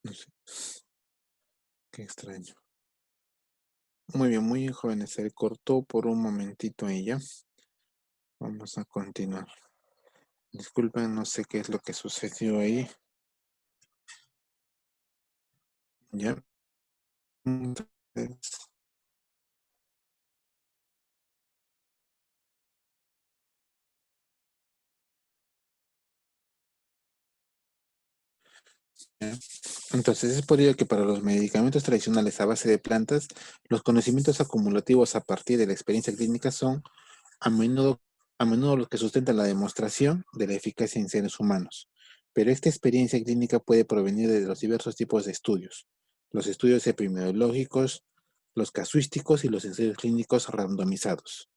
No sé, qué extraño. Muy bien, muy bien, jóvenes. Se cortó por un momentito ella. Vamos a continuar. Disculpen, no sé qué es lo que sucedió ahí. Ya. Entonces, ya. Entonces, es por ello que para los medicamentos tradicionales a base de plantas, los conocimientos acumulativos a partir de la experiencia clínica son a menudo, a menudo los que sustentan la demostración de la eficacia en seres humanos. Pero esta experiencia clínica puede provenir de los diversos tipos de estudios: los estudios epidemiológicos, los casuísticos y los ensayos clínicos randomizados.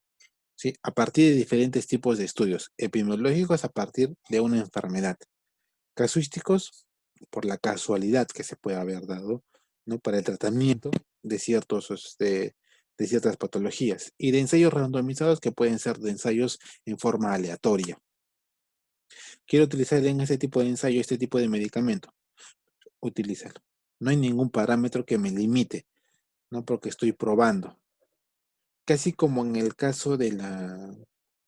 ¿Sí? A partir de diferentes tipos de estudios epidemiológicos, a partir de una enfermedad; casuísticos, por la casualidad que se puede haber dado, ¿no?, para el tratamiento de de ciertas patologías; y de ensayos randomizados, que pueden ser de ensayos en forma aleatoria. Quiero utilizar en este tipo de ensayo este tipo de medicamento, utilízalo. No hay ningún parámetro que me limite, ¿no?, porque estoy probando. Casi como en el caso de la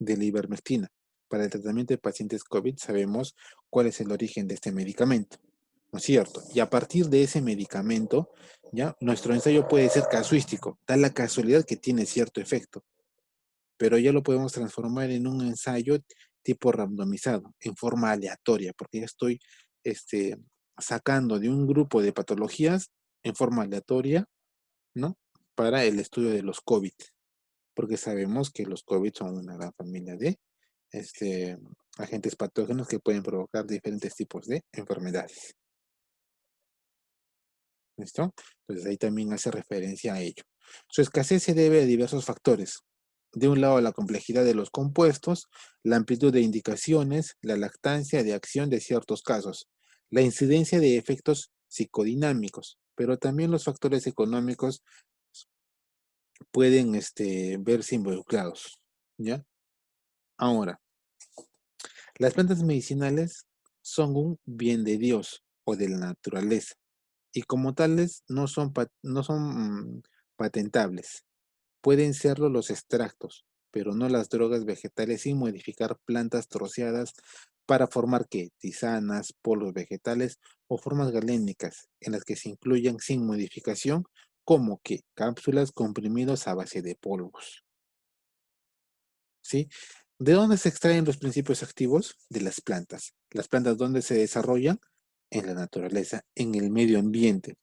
ivermectina. Para el tratamiento de pacientes COVID sabemos cuál es el origen de este medicamento, ¿no es cierto? Y a partir de ese medicamento, ya, nuestro ensayo puede ser casuístico, da la casualidad que tiene cierto efecto, pero ya lo podemos transformar en un ensayo tipo randomizado, en forma aleatoria, porque ya estoy este, sacando de un grupo de patologías en forma aleatoria, ¿no?, para el estudio de los COVID, porque sabemos que los COVID son una gran familia de este, agentes patógenos que pueden provocar diferentes tipos de enfermedades. ¿Listo? Entonces ahí también hace referencia a ello. Su escasez se debe a diversos factores. De un lado, la complejidad de los compuestos, la amplitud de indicaciones, la lactancia de acción de ciertos casos, la incidencia de efectos psicodinámicos, pero también los factores económicos pueden verse involucrados. ¿Ya? Ahora, las plantas medicinales son un bien de Dios o de la naturaleza, y como tales no son patentables. Pueden serlo los extractos, pero no las drogas vegetales sin modificar plantas troceadas para formar tisanas, polvos vegetales o formas galénicas en las que se incluyan sin modificación como que cápsulas, comprimidos a base de polvos. ¿Sí? ¿De dónde se extraen los principios activos? De las plantas. ¿Las plantas dónde se desarrollan? En la naturaleza, en el medio ambiente.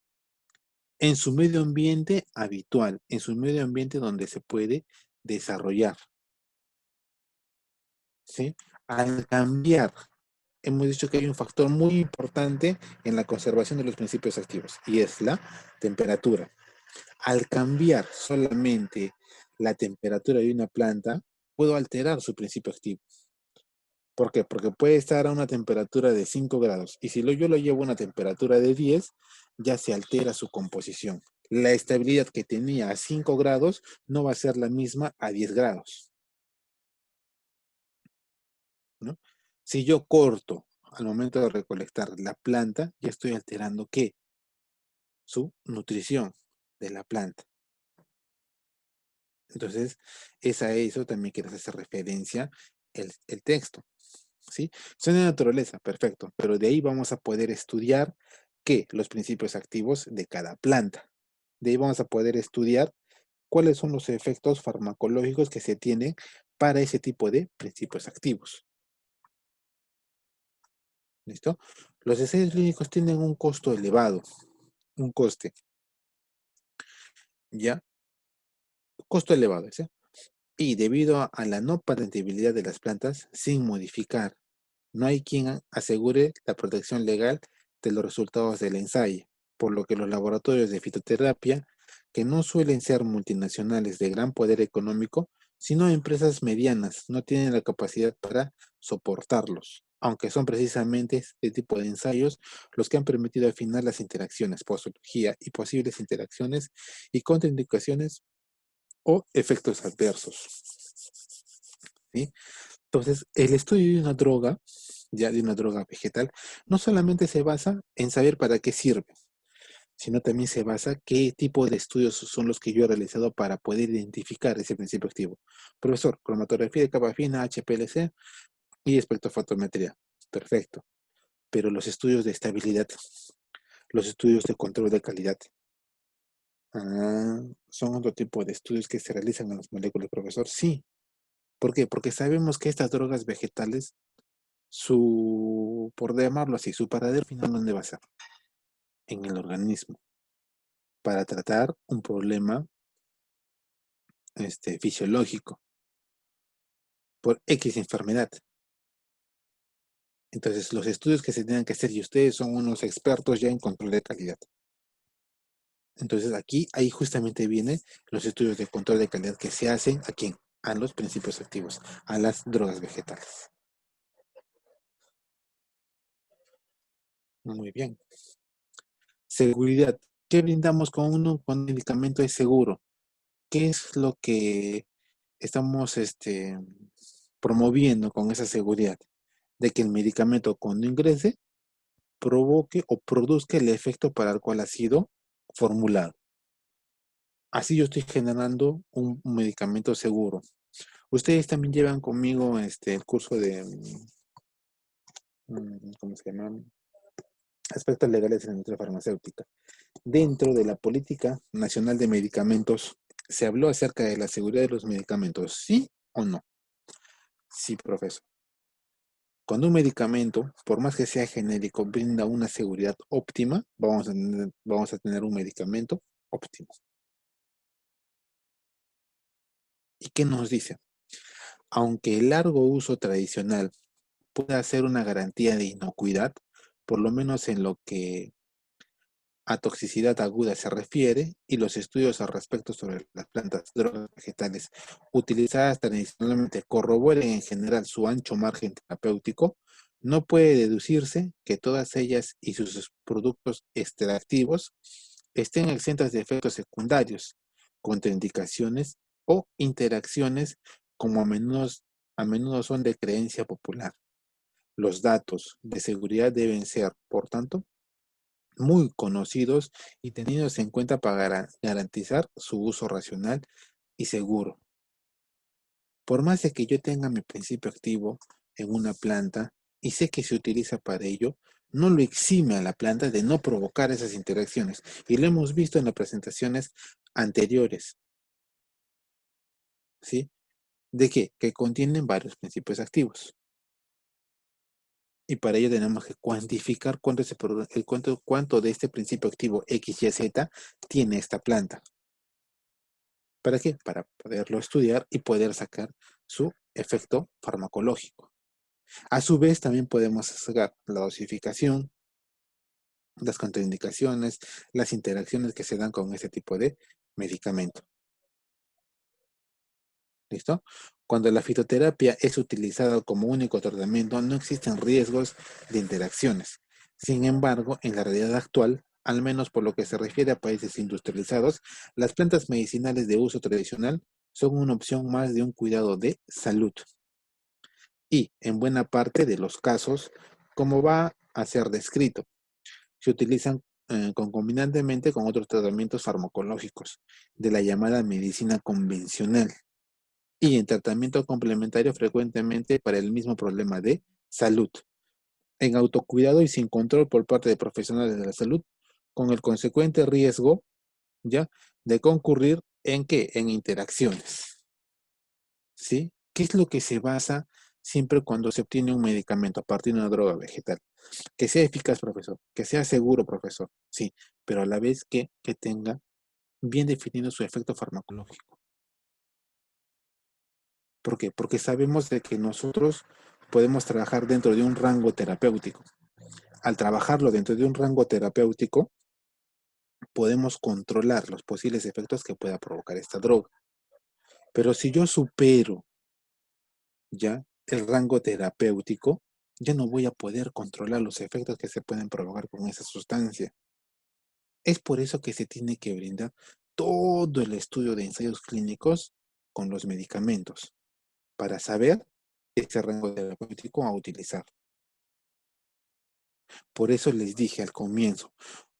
En su medio ambiente habitual, en su medio ambiente donde se puede desarrollar. ¿Sí? Al cambiar, hemos dicho que hay un factor muy importante en la conservación de los principios activos y es la temperatura. Al cambiar solamente la temperatura de una planta, puedo alterar su principio activo. ¿Por qué? Porque puede estar a una temperatura de 5 grados y si yo lo llevo a una temperatura de 10, ya se altera su composición. La estabilidad que tenía a 5 grados no va a ser la misma a 10 grados. ¿No? Si yo corto al momento de recolectar la planta, ya estoy alterando ¿qué? Su nutrición de la planta. Entonces, a eso también quieres hacer referencia el texto. ¿Sí? Son de naturaleza, perfecto, pero de ahí vamos a poder estudiar ¿qué? Los principios activos de cada planta. De ahí vamos a poder estudiar cuáles son los efectos farmacológicos que se tienen para ese tipo de principios activos. ¿Listo? Los ensayos clínicos tienen un costo elevado, un coste, ¿ya? Costo elevado, ¿sí? Y debido a la no patentabilidad de las plantas, sin modificar, no hay quien asegure la protección legal de los resultados del ensayo, por lo que los laboratorios de fitoterapia, que no suelen ser multinacionales de gran poder económico, sino empresas medianas, no tienen la capacidad para soportarlos, aunque son precisamente este tipo de ensayos los que han permitido afinar las interacciones, posología y posibles interacciones y contraindicaciones o efectos adversos. ¿Sí? Entonces, el estudio de una droga, ya de una droga vegetal, no solamente se basa en saber para qué sirve, sino también se basa qué tipo de estudios son los que yo he realizado para poder identificar ese principio activo. Profesor, cromatografía de capa fina, HPLC y espectrofotometría. Perfecto. Pero los estudios de estabilidad, los estudios de control de calidad, son otro tipo de estudios que se realizan en las moléculas, profesor. Sí. ¿Por qué? Porque sabemos que estas drogas vegetales por llamarlo así, su paradero final, ¿dónde va a ser? En el organismo, para tratar un problema fisiológico, por X enfermedad. Entonces, los estudios que se tengan que hacer, y ustedes son unos expertos ya en control de calidad. Entonces, ahí justamente vienen los estudios de control de calidad que se hacen a quién? A los principios activos, a las drogas vegetales. Muy bien. Seguridad. ¿Qué brindamos cuando un medicamento es seguro? ¿Qué es lo que estamos promoviendo con esa seguridad? De que el medicamento cuando ingrese provoque o produzca el efecto para el cual ha sido formulado. Así yo estoy generando un medicamento seguro. Ustedes también llevan conmigo el curso de, ¿cómo se llama? Aspectos legales de la industria farmacéutica. Dentro de la Política Nacional de Medicamentos, ¿se habló acerca de la seguridad de los medicamentos? ¿Sí o no? Sí, profesor. Cuando un medicamento, por más que sea genérico, brinda una seguridad óptima, vamos a tener un medicamento óptimo. ¿Y qué nos dice? Aunque el largo uso tradicional pueda ser una garantía de inocuidad, por lo menos en lo que a toxicidad aguda se refiere, y los estudios al respecto sobre las plantas, drogas vegetales utilizadas tradicionalmente corroboren en general su ancho margen terapéutico, no puede deducirse que todas ellas y sus productos extractivos estén exentas de efectos secundarios, contraindicaciones o interacciones como a menudo son de creencia popular. Los datos de seguridad deben ser, por tanto, muy conocidos y tenidos en cuenta para garantizar su uso racional y seguro. Por más de que yo tenga mi principio activo en una planta y sé que se utiliza para ello, no lo exime a la planta de no provocar esas interacciones. Y lo hemos visto en las presentaciones anteriores. ¿Sí? ¿De qué? Que contienen varios principios activos. Y para ello tenemos que cuantificar cuánto de este principio activo X, Y, Z tiene esta planta. ¿Para qué? Para poderlo estudiar y poder sacar su efecto farmacológico. A su vez, también podemos sacar la dosificación, las contraindicaciones, las interacciones que se dan con este tipo de medicamento. ¿Listo? Cuando la fitoterapia es utilizada como único tratamiento, no existen riesgos de interacciones. Sin embargo, en la realidad actual, al menos por lo que se refiere a países industrializados, las plantas medicinales de uso tradicional son una opción más de un cuidado de salud. Y en buena parte de los casos, como va a ser descrito, se utilizan concomitantemente con otros tratamientos farmacológicos de la llamada medicina convencional y en tratamiento complementario frecuentemente para el mismo problema de salud, en autocuidado y sin control por parte de profesionales de la salud, con el consecuente riesgo, ¿ya?, de concurrir en qué, en interacciones, ¿sí? ¿Qué es lo que se basa siempre cuando se obtiene un medicamento a partir de una droga vegetal? Que sea eficaz, profesor, que sea seguro, profesor, sí, pero a la vez que tenga bien definido su efecto farmacológico. ¿Por qué? Porque sabemos de que nosotros podemos trabajar dentro de un rango terapéutico. Al trabajarlo dentro de un rango terapéutico, podemos controlar los posibles efectos que pueda provocar esta droga. Pero si yo supero ya el rango terapéutico, ya no voy a poder controlar los efectos que se pueden provocar con esa sustancia. Es por eso que se tiene que brindar todo el estudio de ensayos clínicos con los medicamentos para saber ese rango terapéutico a utilizar. Por eso les dije al comienzo,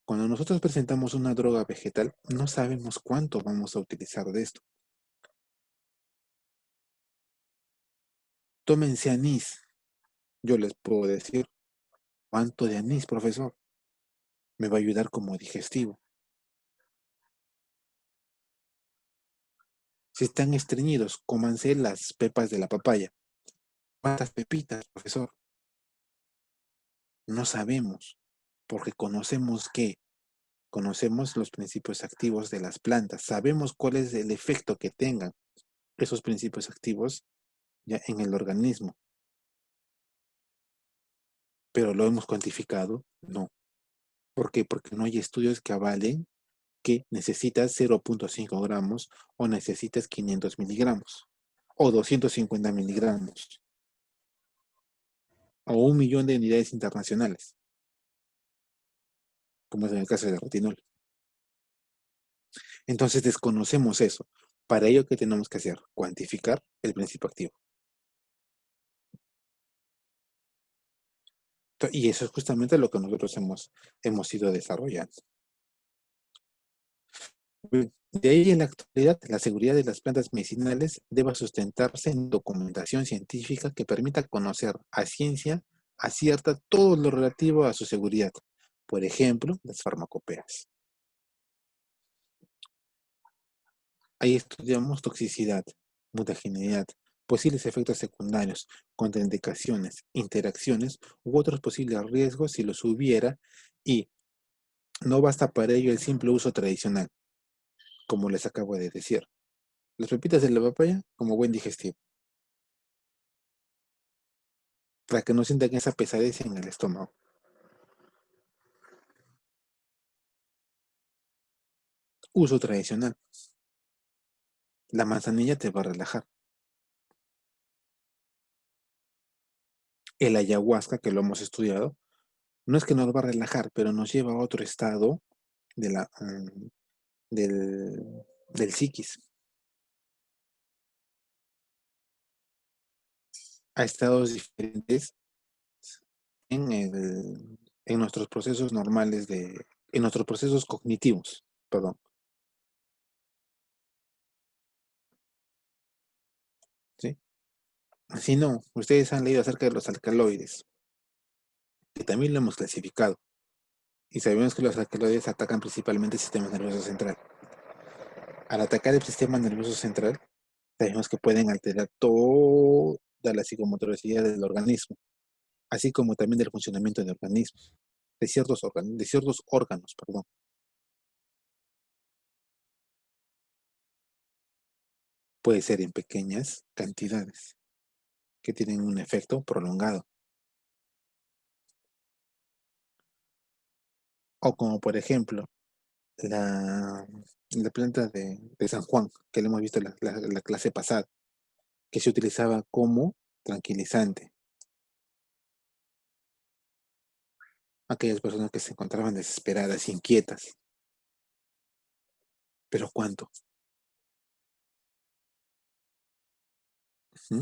cuando nosotros presentamos una droga vegetal, no sabemos cuánto vamos a utilizar de esto. Tómense anís. Yo les puedo decir, ¿cuánto de anís, profesor? Me va a ayudar como digestivo. Si están estreñidos, cómanse las pepas de la papaya. ¿Cuántas pepitas, profesor? No sabemos, porque conocemos los principios activos de las plantas, sabemos cuál es el efecto que tengan esos principios activos ya en el organismo. ¿Pero lo hemos cuantificado? No. ¿Por qué? Porque no hay estudios que avalen que necesitas 0.5 gramos o necesitas 500 miligramos o 250 miligramos o 1 millón de unidades internacionales, como es en el caso del retinol. Entonces desconocemos eso. Para ello, ¿qué tenemos que hacer? Cuantificar el principio activo. Y eso es justamente lo que nosotros hemos ido desarrollando. De ahí en la actualidad, la seguridad de las plantas medicinales debe sustentarse en documentación científica que permita conocer a ciencia cierta todo lo relativo a su seguridad. Por ejemplo, las farmacopeas. Ahí estudiamos toxicidad, mutageneidad, posibles efectos secundarios, contraindicaciones, interacciones u otros posibles riesgos si los hubiera, y no basta para ello el simple uso tradicional, como les acabo de decir. Las pepitas de la papaya como buen digestivo, para que no sientan esa pesadez en el estómago. Uso tradicional. La manzanilla te va a relajar. El ayahuasca, que lo hemos estudiado, no es que nos va a relajar, pero nos lleva a otro estado de del psiquis, a estados diferentes en nuestros procesos normales en nuestros procesos cognitivos, perdón. ¿Sí? Si no, ustedes han leído acerca de los alcaloides. que también lo hemos clasificado. Y sabemos que los alcaloides atacan principalmente el sistema nervioso central. Al atacar el sistema nervioso central, sabemos que pueden alterar toda la psicomotricidad del organismo, así como también del funcionamiento del organismo, de ciertos órganos, perdón. Puede ser en pequeñas cantidades, que tienen un efecto prolongado. O como por ejemplo, la planta de San Juan, que lo hemos visto en la clase pasada, que se utilizaba como tranquilizante. Aquellas personas que se encontraban desesperadas, inquietas. ¿Pero cuánto? ¿Mm?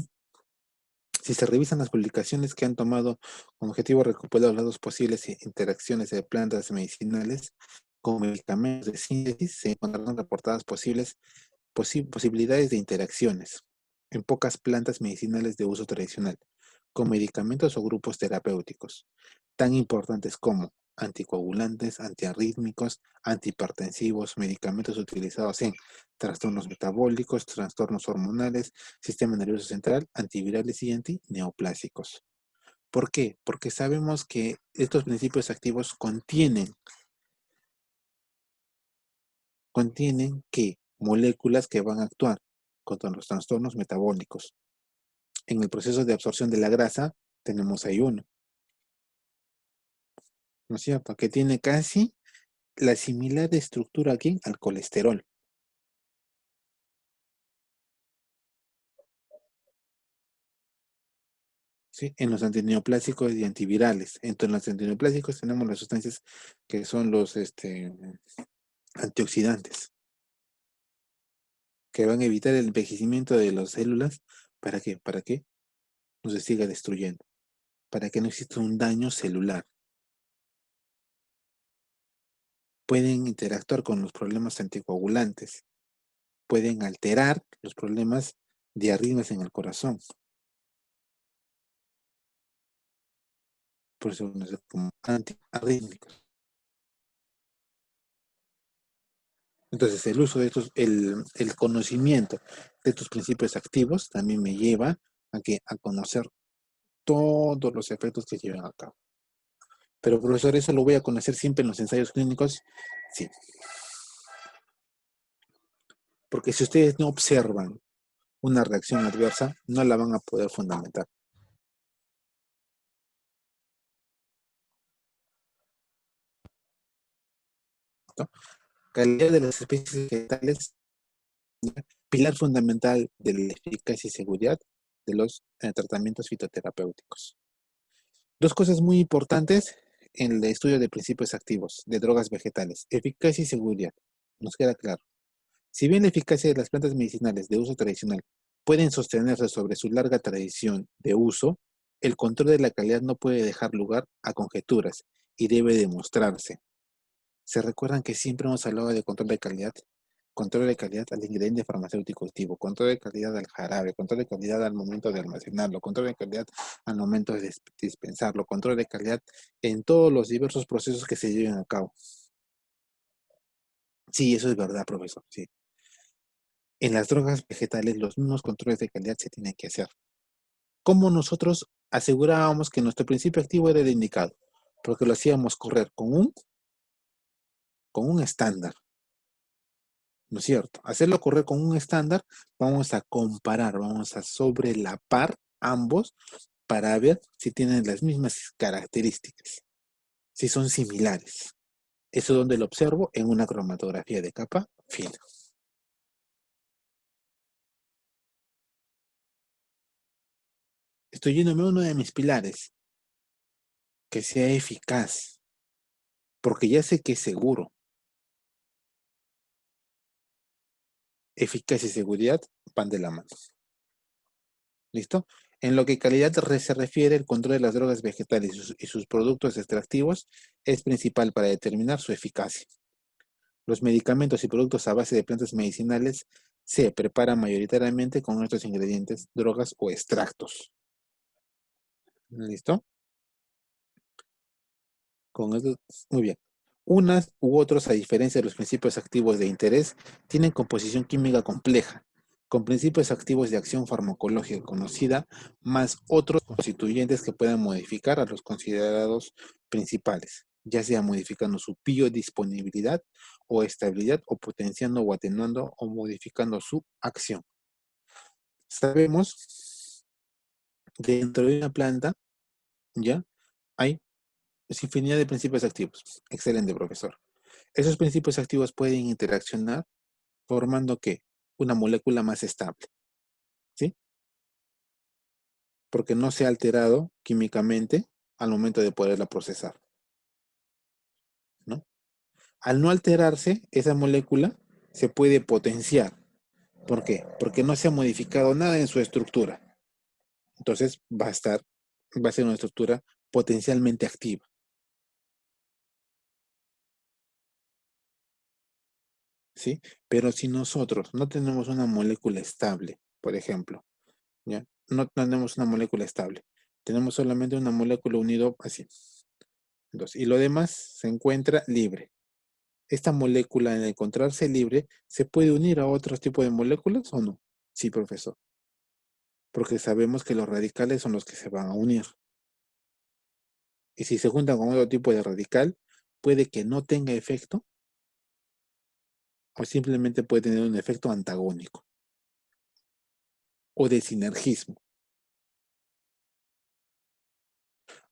Si se revisan las publicaciones que han tomado como objetivo recopilar los datos posibles e interacciones de plantas medicinales con medicamentos de síntesis, se encontrarán reportadas posibilidades de interacciones en pocas plantas medicinales de uso tradicional, con medicamentos o grupos terapéuticos, tan importantes como anticoagulantes, antiarrítmicos, antihipertensivos, medicamentos utilizados en trastornos metabólicos, trastornos hormonales, sistema nervioso central, antivirales y antineoplásicos. ¿Por qué? Porque sabemos que estos principios activos contienen ¿qué? Moléculas que van a actuar contra los trastornos metabólicos. En el proceso de absorción de la grasa tenemos ahí uno, ¿no es cierto? Que tiene casi la similar estructura aquí al colesterol. ¿Sí? En los antineoplásicos y antivirales. Entonces, en los antineoplásicos tenemos las sustancias que son los antioxidantes, que van a evitar el envejecimiento de las células. ¿Para qué? Para que no se siga destruyendo, para que no exista un daño celular. Pueden interactuar con los problemas anticoagulantes, pueden alterar los problemas de arritmias en el corazón. Por eso son como antiarrítmicos. Entonces, el uso de estos, el conocimiento de estos principios activos también me lleva a conocer todos los efectos que llevan a cabo. Pero, profesor, ¿eso lo voy a conocer siempre en los ensayos clínicos? Sí. Porque si ustedes no observan una reacción adversa, no la van a poder fundamentar. ¿No? Calidad de las especies vegetales, pilar fundamental de la eficacia y seguridad de los tratamientos fitoterapéuticos. Dos cosas muy importantes en el estudio de principios activos de drogas vegetales: eficacia y seguridad. Nos queda claro. Si bien la eficacia de las plantas medicinales de uso tradicional pueden sostenerse sobre su larga tradición de uso, el control de la calidad no puede dejar lugar a conjeturas y debe demostrarse. ¿Se recuerdan que siempre hemos hablado de control de calidad? Control de calidad al ingrediente farmacéutico activo, control de calidad al jarabe, control de calidad al momento de almacenarlo, control de calidad al momento de dispensarlo, control de calidad en todos los diversos procesos que se lleven a cabo. Sí, eso es verdad, profesor, sí. En las drogas vegetales los mismos controles de calidad se tienen que hacer. ¿Cómo nosotros asegurábamos que nuestro principio activo era el indicado? Porque lo hacíamos correr con un estándar. ¿No es cierto? Hacerlo correr con un estándar, vamos a comparar, vamos a sobrelapar ambos para ver si tienen las mismas características, si son similares. Eso es donde lo observo en una cromatografía de capa fina. Estoy yéndome a uno de mis pilares, que sea eficaz, porque ya sé que es seguro. Eficacia y seguridad van de la mano. ¿Listo? En lo que calidad se refiere, el control de las drogas vegetales y sus productos extractivos es principal para determinar su eficacia. Los medicamentos y productos a base de plantas medicinales se preparan mayoritariamente con estos ingredientes, drogas o extractos. ¿Listo? Con eso, muy bien. Unas u otros, a diferencia de los principios activos de interés, tienen composición química compleja, con principios activos de acción farmacológica conocida, más otros constituyentes que puedan modificar a los considerados principales, ya sea modificando su biodisponibilidad o estabilidad, o potenciando o atenuando o modificando su acción. Sabemos, dentro de una planta, ya hay infinidad de principios activos. Excelente, profesor. Esos principios activos pueden interaccionar formando ¿qué? Una molécula más estable, ¿sí? Porque no se ha alterado químicamente al momento de poderla procesar, ¿no? Al no alterarse, esa molécula se puede potenciar. ¿Por qué? Porque no se ha modificado nada en su estructura. Entonces va a ser una estructura potencialmente activa. ¿Sí? Pero si nosotros no tenemos una molécula estable, por ejemplo, ¿ya? No tenemos una molécula estable, tenemos solamente una molécula unido así. Entonces, y lo demás se encuentra libre. Esta molécula, al encontrarse libre, ¿se puede unir a otros tipos de moléculas o no? Sí, profesor. Porque sabemos que los radicales son los que se van a unir. Y si se juntan con otro tipo de radical, puede que no tenga efecto o simplemente puede tener un efecto antagónico o de sinergismo,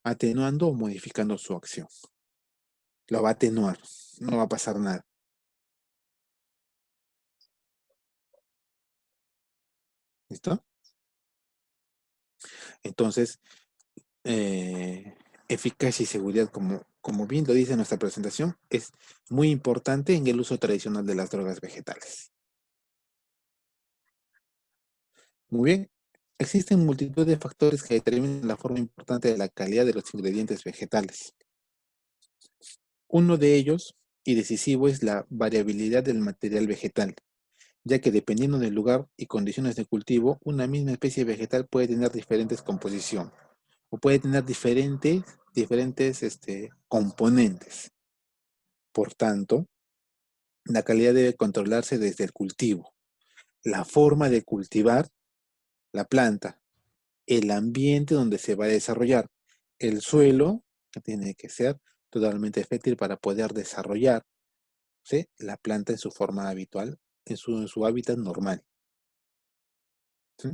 atenuando o modificando su acción. Lo va a atenuar, no va a pasar nada. ¿Listo? Entonces, eficacia y seguridad, como bien lo dice nuestra presentación, es muy importante en el uso tradicional de las drogas vegetales. Muy bien. Existen multitud de factores que determinan la forma importante de la calidad de los ingredientes vegetales. Uno de ellos, y decisivo, es la variabilidad del material vegetal, ya que dependiendo del lugar y condiciones de cultivo, una misma especie vegetal puede tener diferentes composiciones o puede tener diferentes componentes. Por tanto, la calidad debe controlarse desde el cultivo, la forma de cultivar la planta, el ambiente donde se va a desarrollar, el suelo, que tiene que ser totalmente fértil para poder desarrollar, ¿sí?, la planta en su forma habitual, en su hábitat normal. ¿Sí?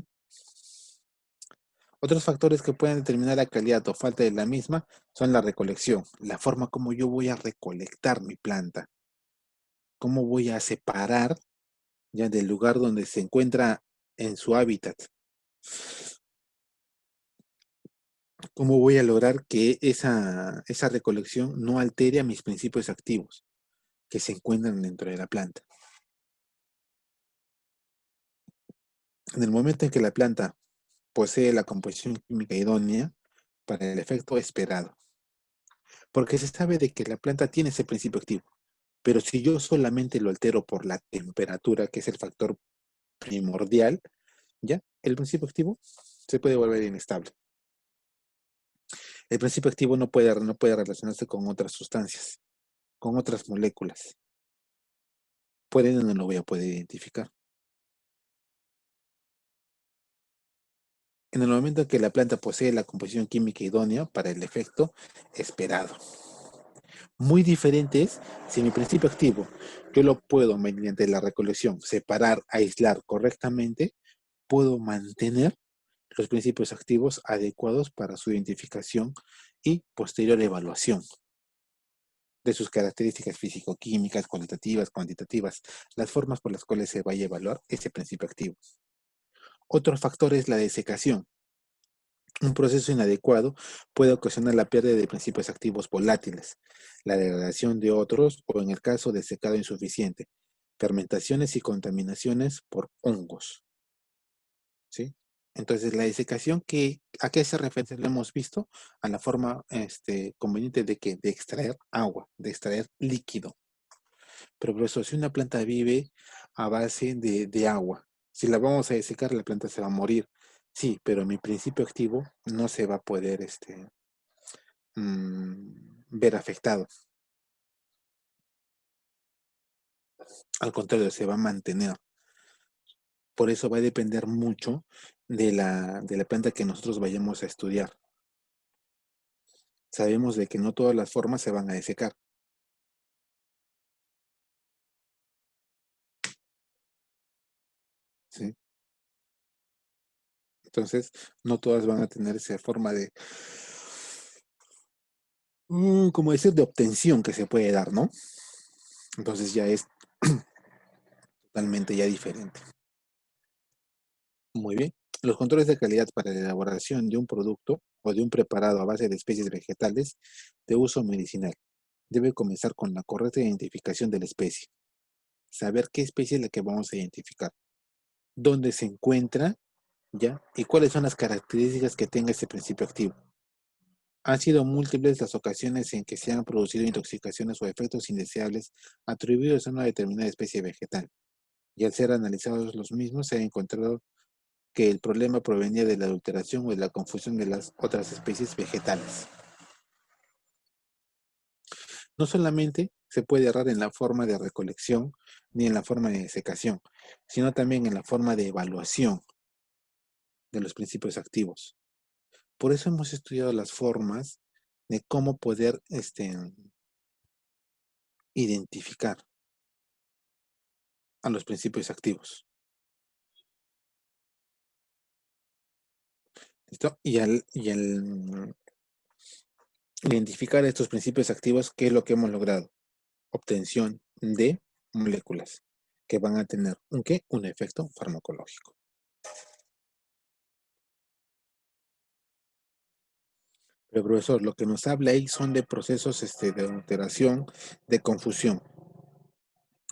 Otros factores que pueden determinar la calidad o falta de la misma son la recolección, la forma como yo voy a recolectar mi planta, cómo voy a separar ya del lugar donde se encuentra en su hábitat, cómo voy a lograr que esa recolección no altere a mis principios activos que se encuentran dentro de la planta. En el momento en que la planta posee la composición química idónea para el efecto esperado, porque se sabe de que la planta tiene ese principio activo, pero si yo solamente lo altero por la temperatura, que es el factor primordial, ya el principio activo se puede volver inestable. El principio activo no puede relacionarse con otras sustancias, con otras moléculas. Por ende no lo voy a poder identificar. En el momento en que la planta posee la composición química idónea para el efecto esperado. Muy diferente es si mi principio activo yo lo puedo, mediante la recolección, separar, aislar correctamente, puedo mantener los principios activos adecuados para su identificación y posterior evaluación de sus características físico-químicas, cualitativas, cuantitativas, las formas por las cuales se vaya a evaluar ese principio activo. Otro factor es la desecación. Un proceso inadecuado puede ocasionar la pérdida de principios activos volátiles, la degradación de otros o, en el caso de secado insuficiente, fermentaciones y contaminaciones por hongos. ¿Sí? Entonces, la desecación, ¿a qué se refiere? Lo hemos visto a la forma conveniente de extraer agua, de extraer líquido. Pero por eso, si una planta vive a base de agua, si la vamos a desecar, la planta se va a morir. Sí, pero mi principio activo no se va a poder ver afectado. Al contrario, se va a mantener. Por eso va a depender mucho de la planta que nosotros vayamos a estudiar. Sabemos de que no todas las formas se van a desecar. ¿Sí? Entonces, no todas van a tener esa forma de, como decir, de obtención que se puede dar, ¿no? Entonces ya es totalmente ya diferente. Muy bien. Los controles de calidad para la elaboración de un producto o de un preparado a base de especies vegetales de uso medicinal debe comenzar con la correcta identificación de la especie. Saber qué especie es la que vamos a identificar, dónde se encuentra, ¿ya? Y cuáles son las características que tenga este principio activo. Han sido múltiples las ocasiones en que se han producido intoxicaciones o efectos indeseables atribuidos a una determinada especie vegetal, y al ser analizados los mismos se ha encontrado que el problema provenía de la adulteración o de la confusión de las otras especies vegetales. No solamente se puede errar en la forma de recolección ni en la forma de secación, sino también en la forma de evaluación de los principios activos. Por eso hemos estudiado las formas de cómo poder identificar a los principios activos. ¿Listo? Y al identificar estos principios activos, ¿qué es lo que hemos logrado? Obtención de moléculas que van a tener ¿un qué? Un efecto farmacológico. Pero profesor, lo que nos habla ahí son de procesos de alteración, de confusión.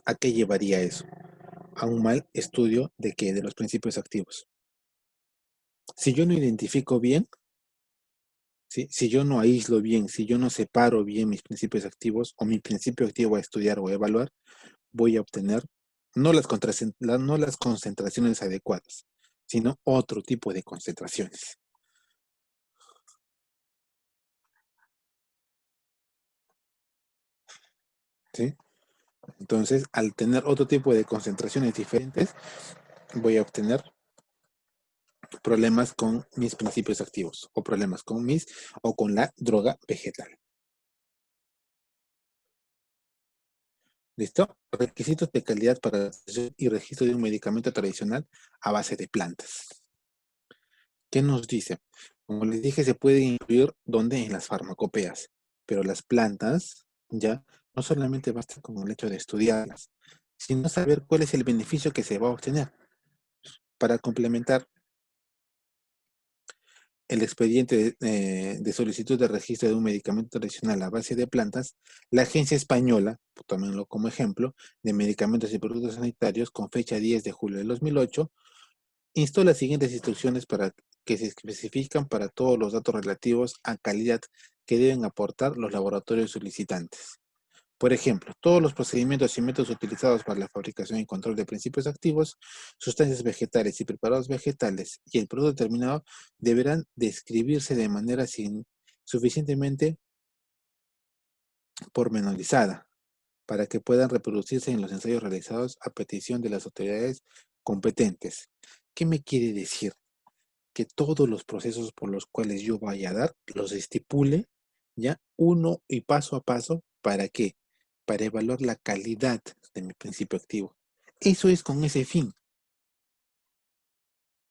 ¿A qué llevaría eso? A un mal estudio de qué, de los principios activos. Si yo no identifico bien, ¿sí? Si yo no aíslo bien, si yo no separo bien mis principios activos o mi principio activo a estudiar o a evaluar, voy a obtener no no las concentraciones adecuadas, sino otro tipo de concentraciones. ¿Sí? Entonces, al tener otro tipo de concentraciones diferentes, voy a obtener problemas con mis principios activos o problemas con o con la droga vegetal. ¿Listo? Requisitos de calidad para y registro de un medicamento tradicional a base de plantas. ¿Qué nos dice? Como les dije, se puede incluir donde en las farmacopeas, pero las plantas ya no solamente basta con el hecho de estudiarlas, sino saber cuál es el beneficio que se va a obtener. Para complementar el expediente de solicitud de registro de un medicamento tradicional a base de plantas, la Agencia Española, tomémoslo como ejemplo, de Medicamentos y Productos Sanitarios, con fecha 10 de julio de 2008, instó las siguientes instrucciones para que se especifican para todos los datos relativos a calidad que deben aportar los laboratorios solicitantes. Por ejemplo, todos los procedimientos y métodos utilizados para la fabricación y control de principios activos, sustancias vegetales y preparados vegetales y el producto terminado deberán describirse de manera suficientemente pormenorizada para que puedan reproducirse en los ensayos realizados a petición de las autoridades competentes. ¿Qué me quiere decir? Que todos los procesos por los cuales yo vaya a dar, los estipule ya uno y paso a paso, ¿para qué? Para evaluar la calidad de mi principio activo. Eso es con ese fin,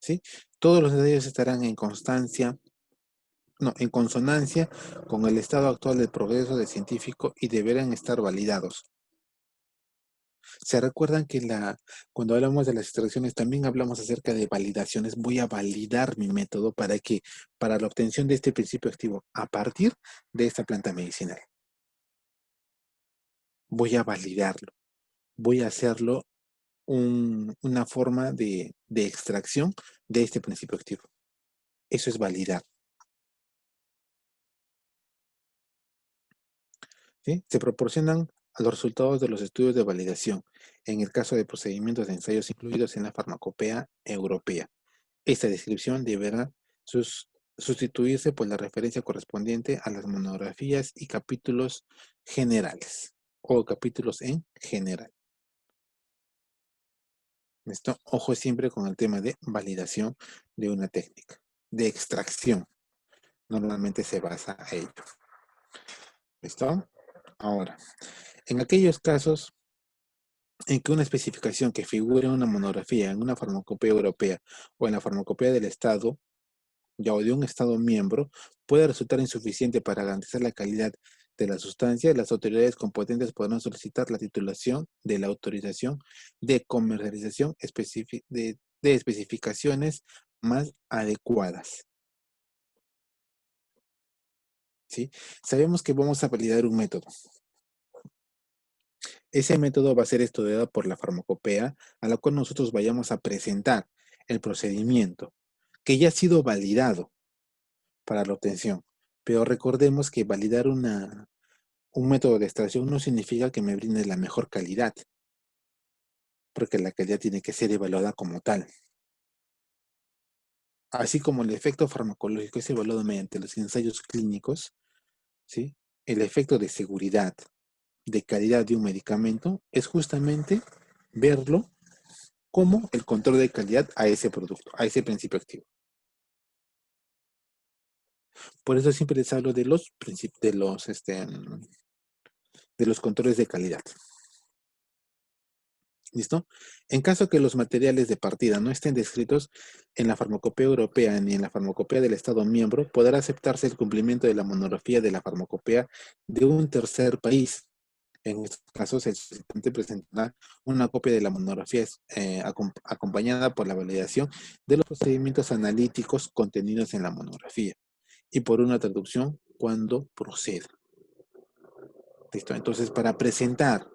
¿sí? Todos los ensayos estarán en en consonancia con el estado actual del progreso del científico y deberán estar validados. ¿Se recuerdan que cuando hablamos de las extracciones también hablamos acerca de validaciones? Voy a validar mi método para que, para la obtención de este principio activo a partir de esta planta medicinal. Voy a validarlo. Voy a hacerlo una forma de extracción de este principio activo. Eso es validar. ¿Sí? Se proporcionan los resultados de los estudios de validación en el caso de procedimientos de ensayos incluidos en la farmacopea europea. Esta descripción deberá sustituirse por la referencia correspondiente a las monografías y capítulos generales o capítulos en general. ¿Listo? Ojo siempre con el tema de validación de una técnica, de extracción. Normalmente se basa a ello. ¿Listo? Ahora, en aquellos casos en que una especificación que figure en una monografía, en una farmacopea europea o en la farmacopea del Estado, ya o de un Estado miembro, puede resultar insuficiente para garantizar la calidad de la sustancia, las autoridades competentes podrán solicitar la titulación de la autorización de comercialización de especificaciones más adecuadas. ¿Sí? Sabemos que vamos a validar un método. Ese método va a ser estudiado por la farmacopea, a la cual nosotros vayamos a presentar el procedimiento que ya ha sido validado para la obtención. Pero recordemos que validar un método de extracción no significa que me brinde la mejor calidad, porque la calidad tiene que ser evaluada como tal. Así como el efecto farmacológico es evaluado mediante los ensayos clínicos, ¿sí? El efecto de seguridad, de calidad de un medicamento es justamente verlo como el control de calidad a ese producto, a ese principio activo. Por eso siempre les hablo de los controles de calidad. ¿Listo? En caso que los materiales de partida no estén descritos en la farmacopea europea ni en la farmacopea del Estado miembro, podrá aceptarse el cumplimiento de la monografía de la farmacopea de un tercer país. En estos casos, el solicitante presentará una copia de la monografía acompañada por la validación de los procedimientos analíticos contenidos en la monografía y por una traducción cuando proceda. ¿Listo? Entonces, para presentar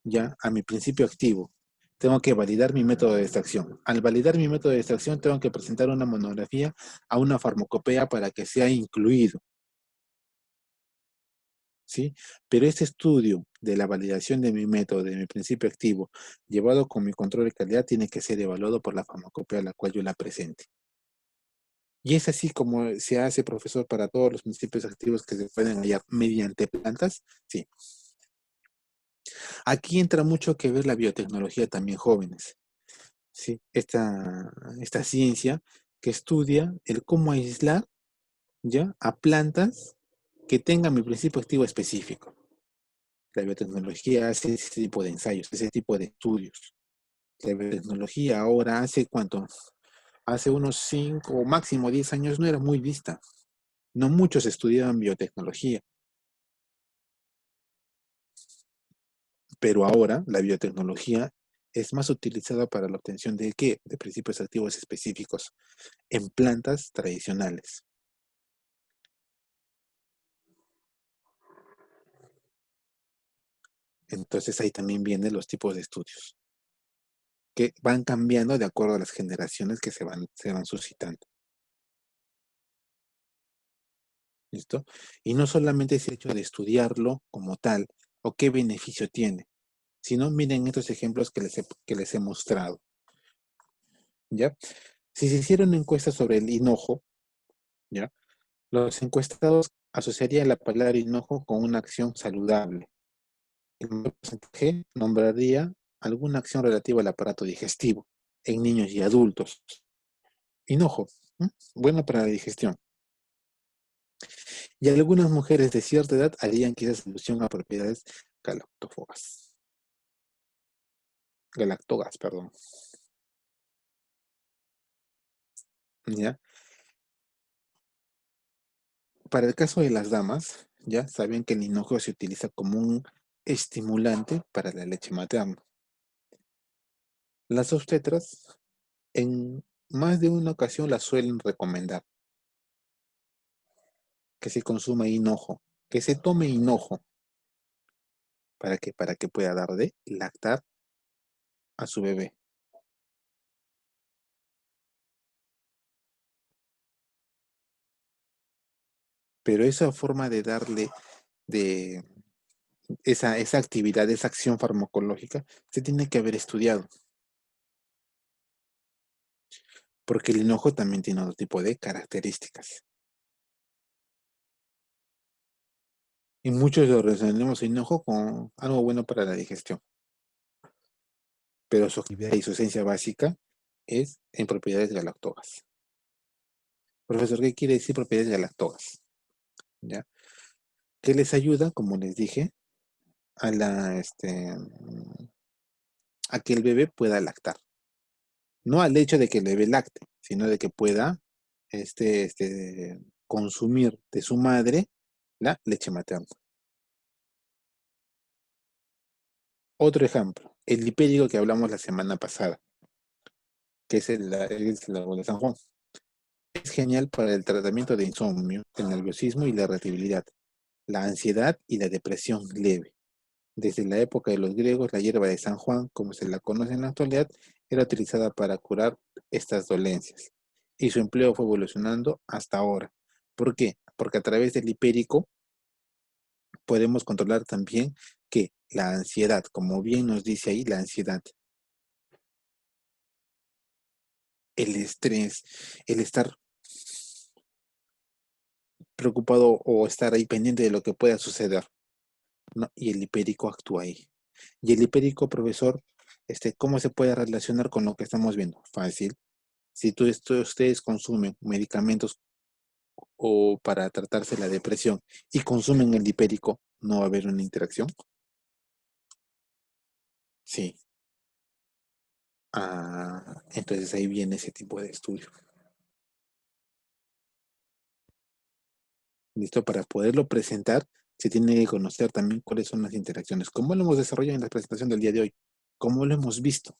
ya a mi principio activo, tengo que validar mi método de extracción. Al validar mi método de extracción, tengo que presentar una monografía a una farmacopea para que sea incluido. ¿Sí? Pero este estudio de la validación de mi método, de mi principio activo, llevado con mi control de calidad, tiene que ser evaluado por la farmacopea a la cual yo la presente. Y es así como se hace, profesor, para todos los principios activos que se pueden hallar mediante plantas. Sí. Aquí entra mucho que ver la biotecnología también, jóvenes. ¿Sí? Esta ciencia que estudia el cómo aislar ya a plantas que tengan mi principio activo específico. La biotecnología hace ese tipo de ensayos, ese tipo de estudios. La biotecnología ahora hace cuánto, hace unos 5 o máximo 10 años no era muy vista. No muchos estudiaban biotecnología. Pero ahora la biotecnología es más utilizada para la obtención de ¿qué? De principios activos específicos en plantas tradicionales. Entonces ahí también vienen los tipos de estudios que van cambiando de acuerdo a las generaciones que se van suscitando. ¿Listo? Y no solamente es el hecho de estudiarlo como tal o qué beneficio tiene, sino miren estos ejemplos que les he mostrado. ¿Ya? Si se hicieron encuestas sobre el hinojo, ¿ya? Los encuestados asociarían la palabra hinojo con una acción saludable. El mayor porcentaje nombraría alguna acción relativa al aparato digestivo en niños y adultos. Hinojo, bueno para la digestión. Y algunas mujeres de cierta edad harían quizás alusión a propiedades galactógas, perdón. ¿Ya? Para el caso de las damas, ya saben que el hinojo se utiliza como un estimulante para la leche materna. Las obstetras en más de una ocasión la suelen recomendar que se consuma hinojo, que se tome hinojo. ¿Para qué? Para que pueda dar de lactar a su bebé. Pero esa forma de darle de esa actividad, esa acción farmacológica, se tiene que haber estudiado. porque el hinojo también tiene otro tipo de características. Y muchos lo relacionamos el hinojo con algo bueno para la digestión. Pero su actividad y su esencia básica es en propiedades galactógenas. Profesor, ¿qué quiere decir propiedades galactógenas? ¿Ya? Que les ayuda, como les dije, a a que el bebé pueda lactar. No al hecho de que el bebé lacte, sino de que pueda consumir de su madre la leche materna. Otro ejemplo, el lipérico que hablamos la semana pasada, que es el agua de San Juan. Es genial para el tratamiento de insomnio, el nerviosismo y la irritabilidad, la ansiedad y la depresión leve. Desde la época de los griegos, la hierba de San Juan, como se la conoce en la actualidad, era utilizada para curar estas dolencias. Y su empleo fue evolucionando hasta ahora. ¿Por qué? Porque a través del hipérico podemos controlar también que la ansiedad, como bien nos dice ahí, la ansiedad, el estrés, el estar preocupado o estar ahí pendiente de lo que pueda suceder, ¿no? Y el hipérico actúa ahí. Y el hipérico, profesor, ¿cómo se puede relacionar con lo que estamos viendo? Fácil. Si ustedes consumen medicamentos o para tratarse la depresión y consumen el hipérico, ¿no va a haber una interacción? Sí. Ah, entonces ahí viene ese tipo de estudio. ¿Listo? Para poderlo presentar, se tiene que conocer también cuáles son las interacciones. ¿Cómo lo hemos desarrollado en la presentación del día de hoy? ¿Cómo lo hemos visto?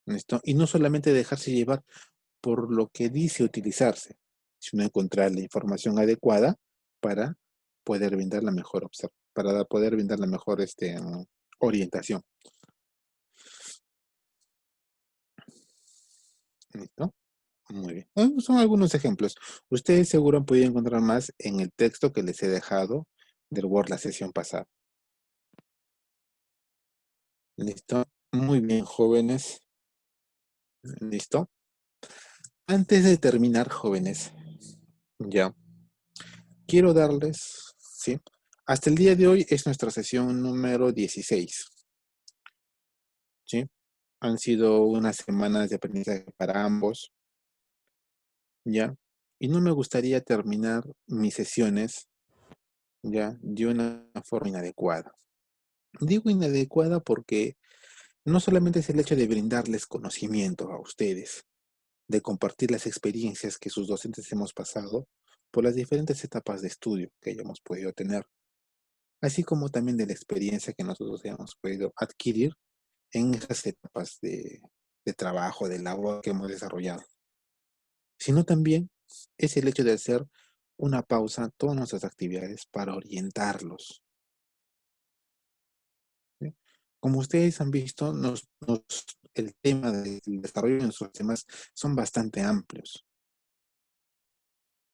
¿Listo? Y no solamente dejarse llevar por lo que dice utilizarse, sino encontrar la información adecuada para poder brindar la mejor para poder brindar la mejor orientación. ¿Listo? Muy bien. Son algunos ejemplos. Ustedes seguro han podido encontrar más en el texto que les he dejado del Word la sesión pasada. ¿Listo? Muy bien, jóvenes. ¿Listo? Antes de terminar, jóvenes, ya, quiero darles, ¿sí? Hasta el día de hoy es nuestra sesión número 16, ¿sí? Han sido unas semanas de aprendizaje para ambos, ¿ya? Y no me gustaría terminar mis sesiones, ¿ya? De una forma inadecuada. Digo inadecuada porque no solamente es el hecho de brindarles conocimiento a ustedes, de compartir las experiencias que sus docentes hemos pasado por las diferentes etapas de estudio que hayamos podido tener, así como también de la experiencia que nosotros hayamos podido adquirir en esas etapas de trabajo, de labor que hemos desarrollado, sino también es el hecho de hacer una pausa en todas nuestras actividades para orientarlos, ¿sí? Como ustedes han visto, el tema del desarrollo de nuestros temas son bastante amplios.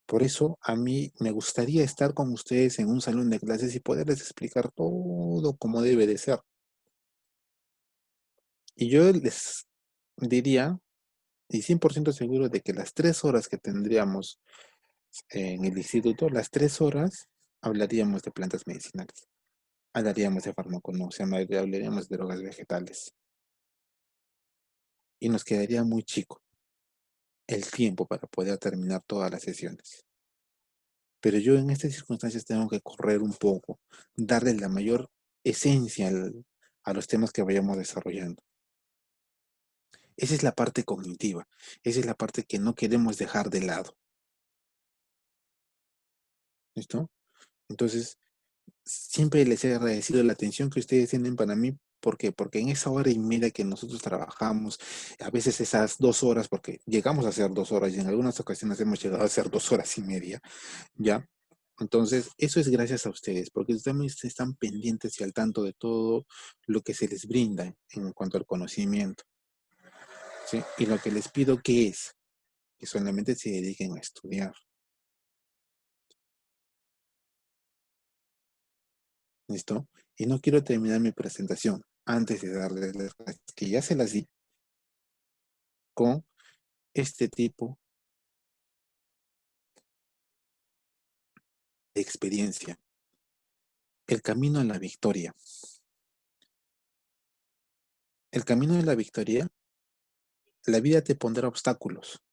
Por eso a mí me gustaría estar con ustedes en un salón de clases y poderles explicar todo como debe de ser. Y yo les diría, y 100% seguro de que las 3 horas que tendríamos en el instituto, las 3 horas hablaríamos de plantas medicinales, hablaríamos de farmaconomía, hablaríamos de drogas vegetales. Y nos quedaría muy chico el tiempo para poder terminar todas las sesiones. Pero yo en estas circunstancias tengo que correr un poco, darle la mayor esencia a los temas que vayamos desarrollando. Esa es la parte cognitiva, esa es la parte que no queremos dejar de lado. ¿Listo? Entonces, siempre les he agradecido la atención que ustedes tienen para mí. ¿Por qué? Porque en esa hora y media que nosotros trabajamos, a veces esas 2 horas, porque llegamos a hacer 2 horas y en algunas ocasiones hemos llegado a hacer 2 horas y media, ¿ya? Entonces, eso es gracias a ustedes, porque ustedes están pendientes y al tanto de todo lo que se les brinda en cuanto al conocimiento, ¿sí? Y lo que les pido que es que solamente se dediquen a estudiar. ¿Listo? Y no quiero terminar mi presentación antes de darles las clases, que ya se las di con este tipo de experiencia. El camino a la victoria. El camino de la victoria, la vida te pondrá obstáculos,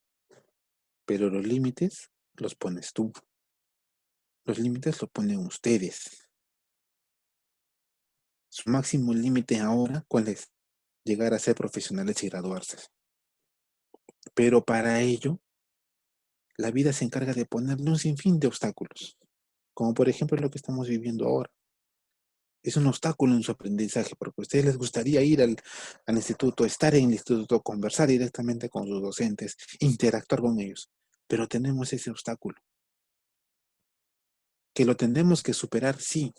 pero los límites los pones tú. Los límites los ponen ustedes. Su máximo límite ahora, ¿cuál es? Llegar a ser profesionales y graduarse. Pero para ello, la vida se encarga de ponerle un sinfín de obstáculos, como por ejemplo lo que estamos viviendo ahora. Es un obstáculo en su aprendizaje, porque a ustedes les gustaría ir al instituto, estar en el instituto, conversar directamente con sus docentes, interactuar con ellos, pero tenemos ese obstáculo. Que lo tendremos que superar, sí,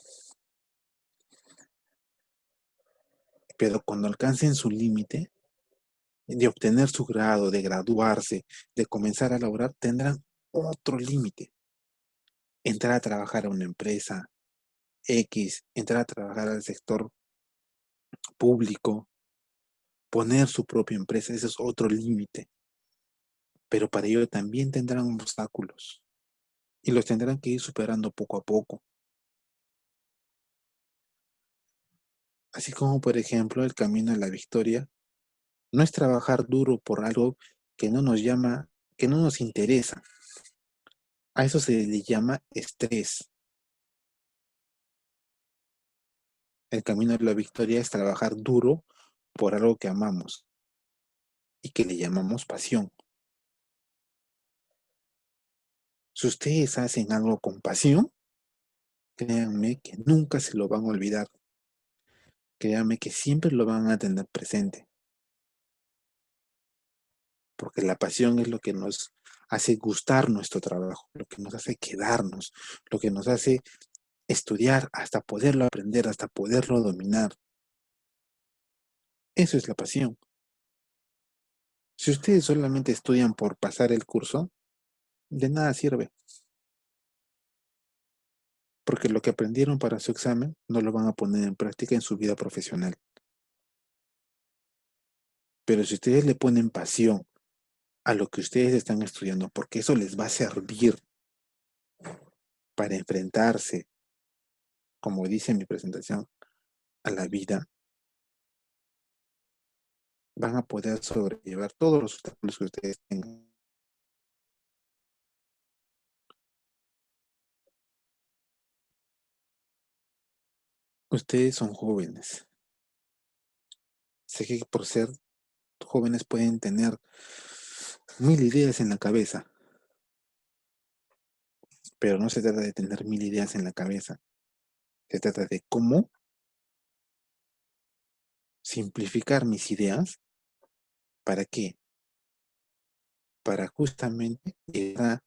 pero cuando alcancen su límite de obtener su grado, de graduarse, de comenzar a laborar, tendrán otro límite. Entrar a trabajar a una empresa X, entrar a trabajar al sector público, poner su propia empresa, ese es otro límite. Pero para ello también tendrán obstáculos y los tendrán que ir superando poco a poco. Así como, por ejemplo, el camino a la victoria no es trabajar duro por algo que no nos llama, que no nos interesa. A eso se le llama estrés. El camino a la victoria es trabajar duro por algo que amamos y que le llamamos pasión. Si ustedes hacen algo con pasión, créanme que nunca se lo van a olvidar. Créanme que siempre lo van a tener presente. Porque la pasión es lo que nos hace gustar nuestro trabajo, lo que nos hace quedarnos, lo que nos hace estudiar hasta poderlo aprender, hasta poderlo dominar. Eso es la pasión. Si ustedes solamente estudian por pasar el curso, de nada sirve. Porque lo que aprendieron para su examen no lo van a poner en práctica en su vida profesional. Pero si ustedes le ponen pasión a lo que ustedes están estudiando, porque eso les va a servir para enfrentarse, como dice en mi presentación, a la vida, van a poder sobrellevar todos los obstáculos que ustedes tengan. Ustedes son jóvenes. Sé que por ser jóvenes pueden tener 1000 ideas en la cabeza, pero no se trata de tener 1000 ideas en la cabeza. Se trata de cómo simplificar mis ideas. ¿Para qué? Para justamente llegar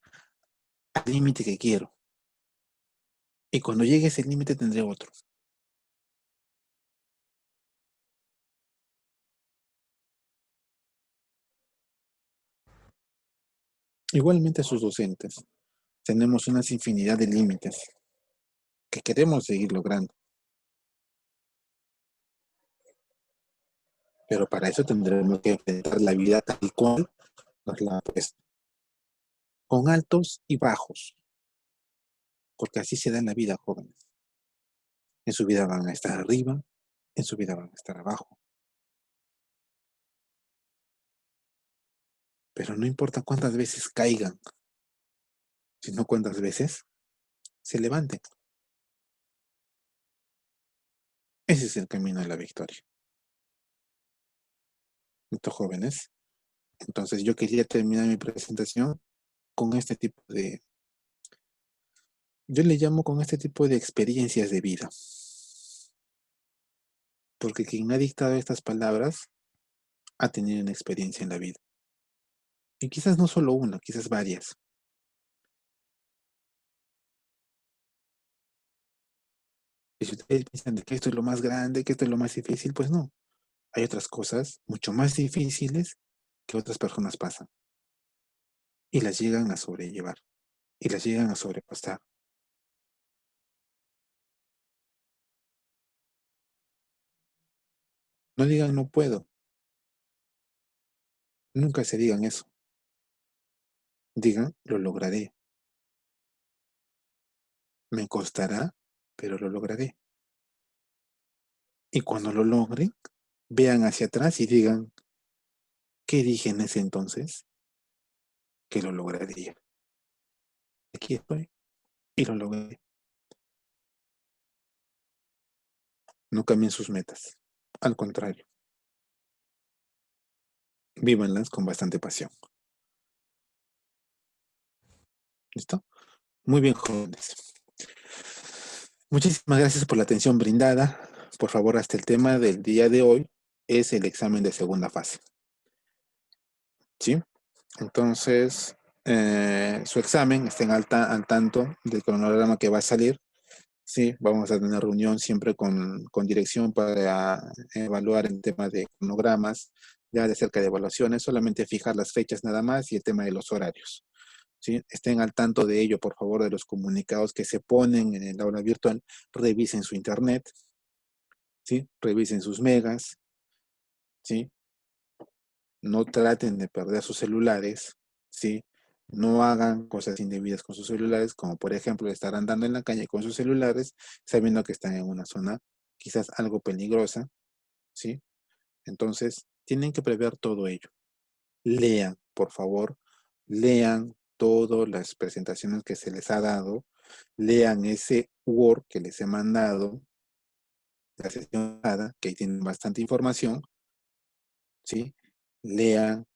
al límite que quiero. Y cuando llegue a ese límite tendré otro. Igualmente a sus docentes. Tenemos una infinidad de límites que queremos seguir logrando. Pero para eso tendremos que enfrentar la vida tal cual nos la ha puesto. Con altos y bajos. Porque así se da en la vida, jóvenes. En su vida van a estar arriba, en su vida van a estar abajo. Pero no importa cuántas veces caigan, sino cuántas veces se levanten. Ese es el camino a la victoria. Estos jóvenes. Entonces yo quería terminar mi presentación con este tipo de, yo le llamo con este tipo de experiencias de vida. Porque quien me ha dictado estas palabras ha tenido una experiencia en la vida. Y quizás no solo una, quizás varias. Y si ustedes piensan de que esto es lo más grande, que esto es lo más difícil, pues no. Hay otras cosas mucho más difíciles que otras personas pasan. Y las llegan a sobrellevar. Y las llegan a sobrepasar. No digan no puedo. Nunca se digan eso. Digan lo lograré. Me costará, pero lo lograré. Y cuando lo logren, vean hacia atrás y digan, ¿qué dije en ese entonces? Que lo lograría. Aquí estoy y lo logré. No cambien sus metas. Al contrario, vívanlas con bastante pasión. ¿Listo? Muy bien, jóvenes. Muchísimas gracias por la atención brindada. Por favor, hasta el tema del día de hoy es el examen de segunda fase. ¿Sí? Entonces, su examen, estén al tanto del cronograma que va a salir. Sí, vamos a tener reunión siempre con dirección para evaluar el tema de cronogramas, ya de cerca de evaluaciones, solamente fijar las fechas nada más y el tema de los horarios. ¿Sí? Estén al tanto de ello, por favor, de los comunicados que se ponen en el aula virtual, revisen su internet, ¿sí? Revisen sus megas, ¿sí? No traten de perder sus celulares, ¿sí? No hagan cosas indebidas con sus celulares, como por ejemplo estar andando en la calle con sus celulares, sabiendo que están en una zona quizás algo peligrosa, ¿sí? Entonces, tienen que prever todo ello. Lean, por favor, lean todas las presentaciones que se les ha dado, lean ese Word que les he mandado, la sesión dada, que ahí tienen bastante información, ¿sí? Lean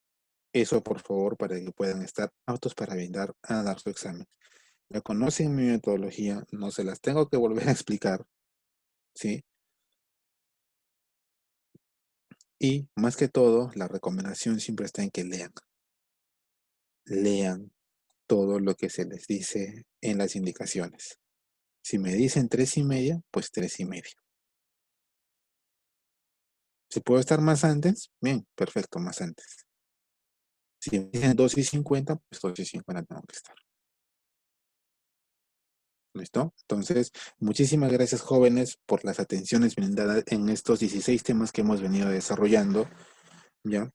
eso, por favor, para que puedan estar aptos para dar su examen. Ya conocen mi metodología, no se las tengo que volver a explicar, ¿sí? Y más que todo, la recomendación siempre está en que lean. Lean todo lo que se les dice en las indicaciones. Si me dicen 3:30, pues 3:30. Si puedo estar más antes, bien, perfecto, más antes. Si me dicen 2:50, pues 2:50 tengo que estar. ¿Listo? Entonces, muchísimas gracias, jóvenes, por las atenciones brindadas en estos 16 temas que hemos venido desarrollando. ¿Ya?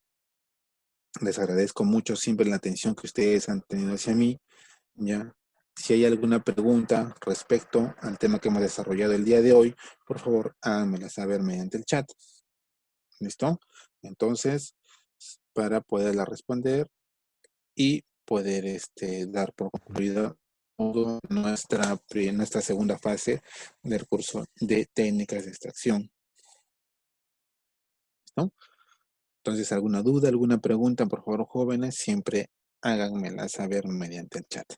Les agradezco mucho siempre la atención que ustedes han tenido hacia mí. ¿Ya? Si hay alguna pregunta respecto al tema que hemos desarrollado el día de hoy, por favor, háganmela saber mediante el chat. ¿Listo? Entonces, para poderla responder y poder dar por concluida toda nuestra segunda fase del curso de técnicas de extracción. ¿Listo? Entonces, alguna duda, alguna pregunta, por favor, jóvenes, siempre háganmela saber mediante el chat.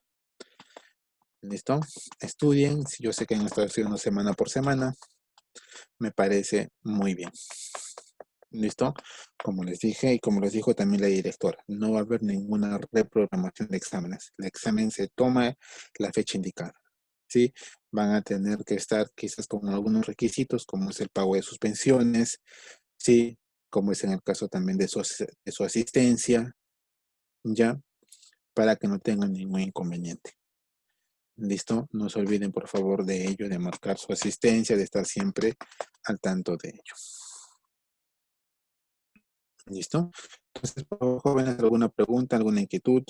¿Listo? Estudien. Yo sé que han estado estudiando semana por semana. Me parece muy bien. ¿Listo? Como les dije y como les dijo también la directora, no va a haber ninguna reprogramación de exámenes. El examen se toma la fecha indicada. ¿Sí? Van a tener que estar quizás con algunos requisitos, como es el pago de sus pensiones, ¿sí? Como es en el caso también de su asistencia, ¿ya? Para que no tengan ningún inconveniente. ¿Listo? No se olviden, por favor, de ello, de marcar su asistencia, de estar siempre al tanto de ello. ¿Listo? Entonces, por favor, jóvenes, ¿alguna pregunta, alguna inquietud?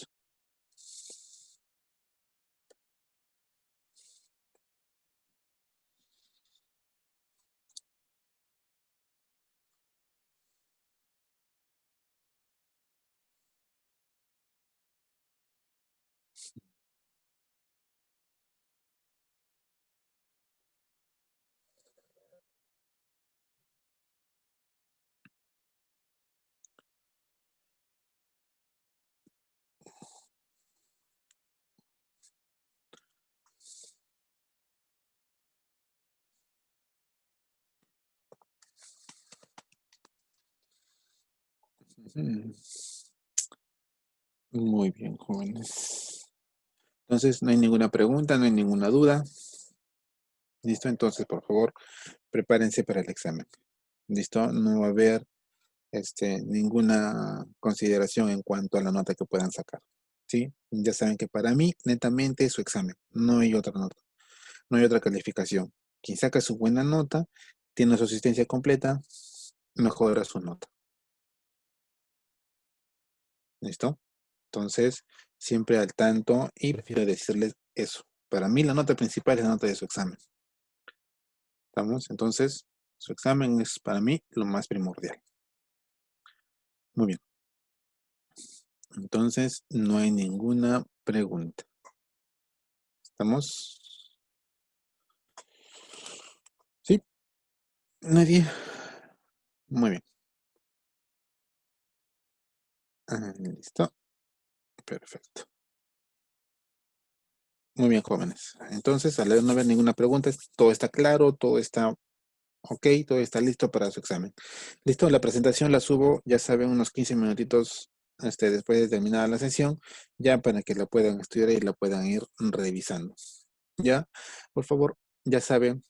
Mm, Muy bien, jóvenes. Entonces, no hay ninguna pregunta, no hay ninguna duda. ¿Listo? Entonces, por favor, prepárense para el examen. ¿Listo? No va a haber ninguna consideración en cuanto a la nota que puedan sacar. ¿Sí? Ya saben que para mí, netamente, es su examen. No hay otra nota. No hay otra calificación. Quien saca su buena nota, tiene su asistencia completa, mejora su nota. ¿Listo? Entonces, siempre al tanto y prefiero decirles eso. Para mí la nota principal es la nota de su examen. ¿Estamos? Entonces, su examen es para mí lo más primordial. Muy bien. Entonces, no hay ninguna pregunta. ¿Estamos? ¿Sí? ¿Nadie? Muy bien. Listo. Perfecto. Muy bien, jóvenes. Entonces, al no haber ninguna pregunta, todo está claro, todo está ok, todo está listo para su examen. Listo, la presentación la subo, ya saben, unos 15 minutitos después de terminar la sesión, ya para que la puedan estudiar y la puedan ir revisando. Ya, por favor, ya saben,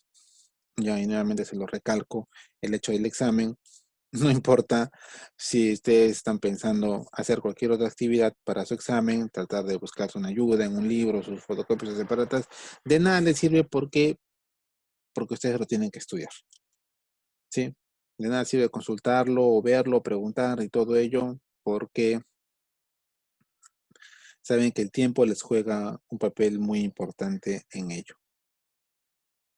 ya y nuevamente se lo recalco, el hecho del examen, no importa si ustedes están pensando hacer cualquier otra actividad para su examen, tratar de buscarse una ayuda en un libro, sus fotocopias separadas, de nada les sirve porque ustedes lo tienen que estudiar. ¿Sí? De nada sirve consultarlo o verlo, preguntar y todo ello, porque saben que el tiempo les juega un papel muy importante en ello.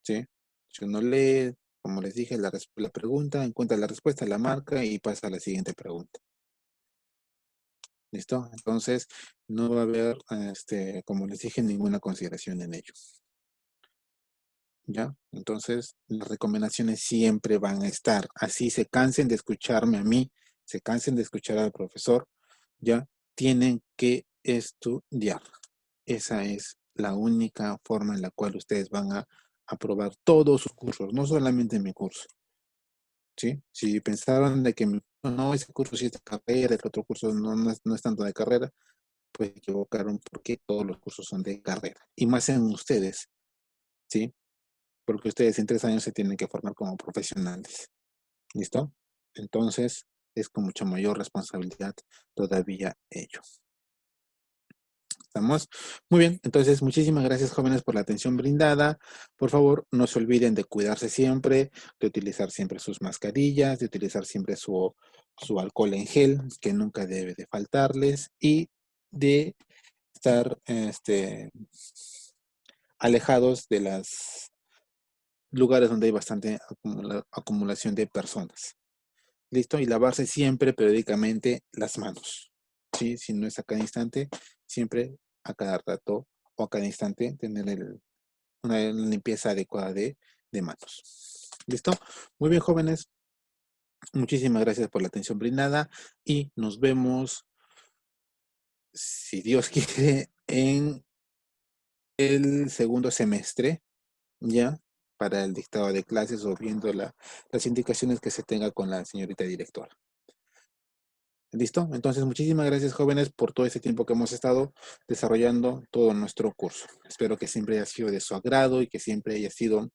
¿Sí? Si uno lee, como les dije, la pregunta, encuentra la respuesta, la marca y pasa a la siguiente pregunta. ¿Listo? Entonces, no va a haber, como les dije, ninguna consideración en ello. ¿Ya? Entonces, las recomendaciones siempre van a estar. Así se cansen de escucharme a mí, se cansen de escuchar al profesor, ¿ya? Tienen que estudiar. Esa es la única forma en la cual ustedes van a aprobar todos sus cursos, no solamente mi curso. ¿Sí? Si pensaban de que no, ese curso sí es de carrera, el otro curso no es tanto de carrera, pues se equivocaron porque todos los cursos son de carrera. Y más en ustedes, ¿sí? Porque ustedes en 3 años se tienen que formar como profesionales. ¿Listo? Entonces, es con mucha mayor responsabilidad todavía ello. ¿Estamos? Muy bien, entonces muchísimas gracias jóvenes por la atención brindada. Por favor, no se olviden de cuidarse siempre, de utilizar siempre sus mascarillas, de utilizar siempre su alcohol en gel, que nunca debe de faltarles, y de estar alejados de los lugares donde hay bastante acumulación de personas. ¿Listo? Y lavarse siempre periódicamente las manos. ¿Sí? Si no es a cada instante, siempre a cada rato o a cada instante tener una limpieza adecuada de manos. ¿Listo? Muy bien, jóvenes. Muchísimas gracias por la atención brindada y nos vemos, si Dios quiere, en el segundo semestre, ya, para el dictado de clases o viendo las indicaciones que se tenga con la señorita directora. ¿Listo? Entonces, muchísimas gracias, jóvenes, por todo este tiempo que hemos estado desarrollando todo nuestro curso. Espero que siempre haya sido de su agrado y que siempre haya sido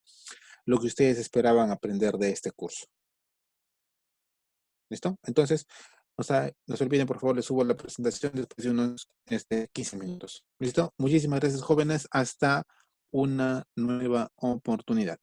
lo que ustedes esperaban aprender de este curso. ¿Listo? Entonces, no se olviden, por favor, les subo la presentación después de unos 15 minutos. ¿Listo? Muchísimas gracias, jóvenes. Hasta una nueva oportunidad.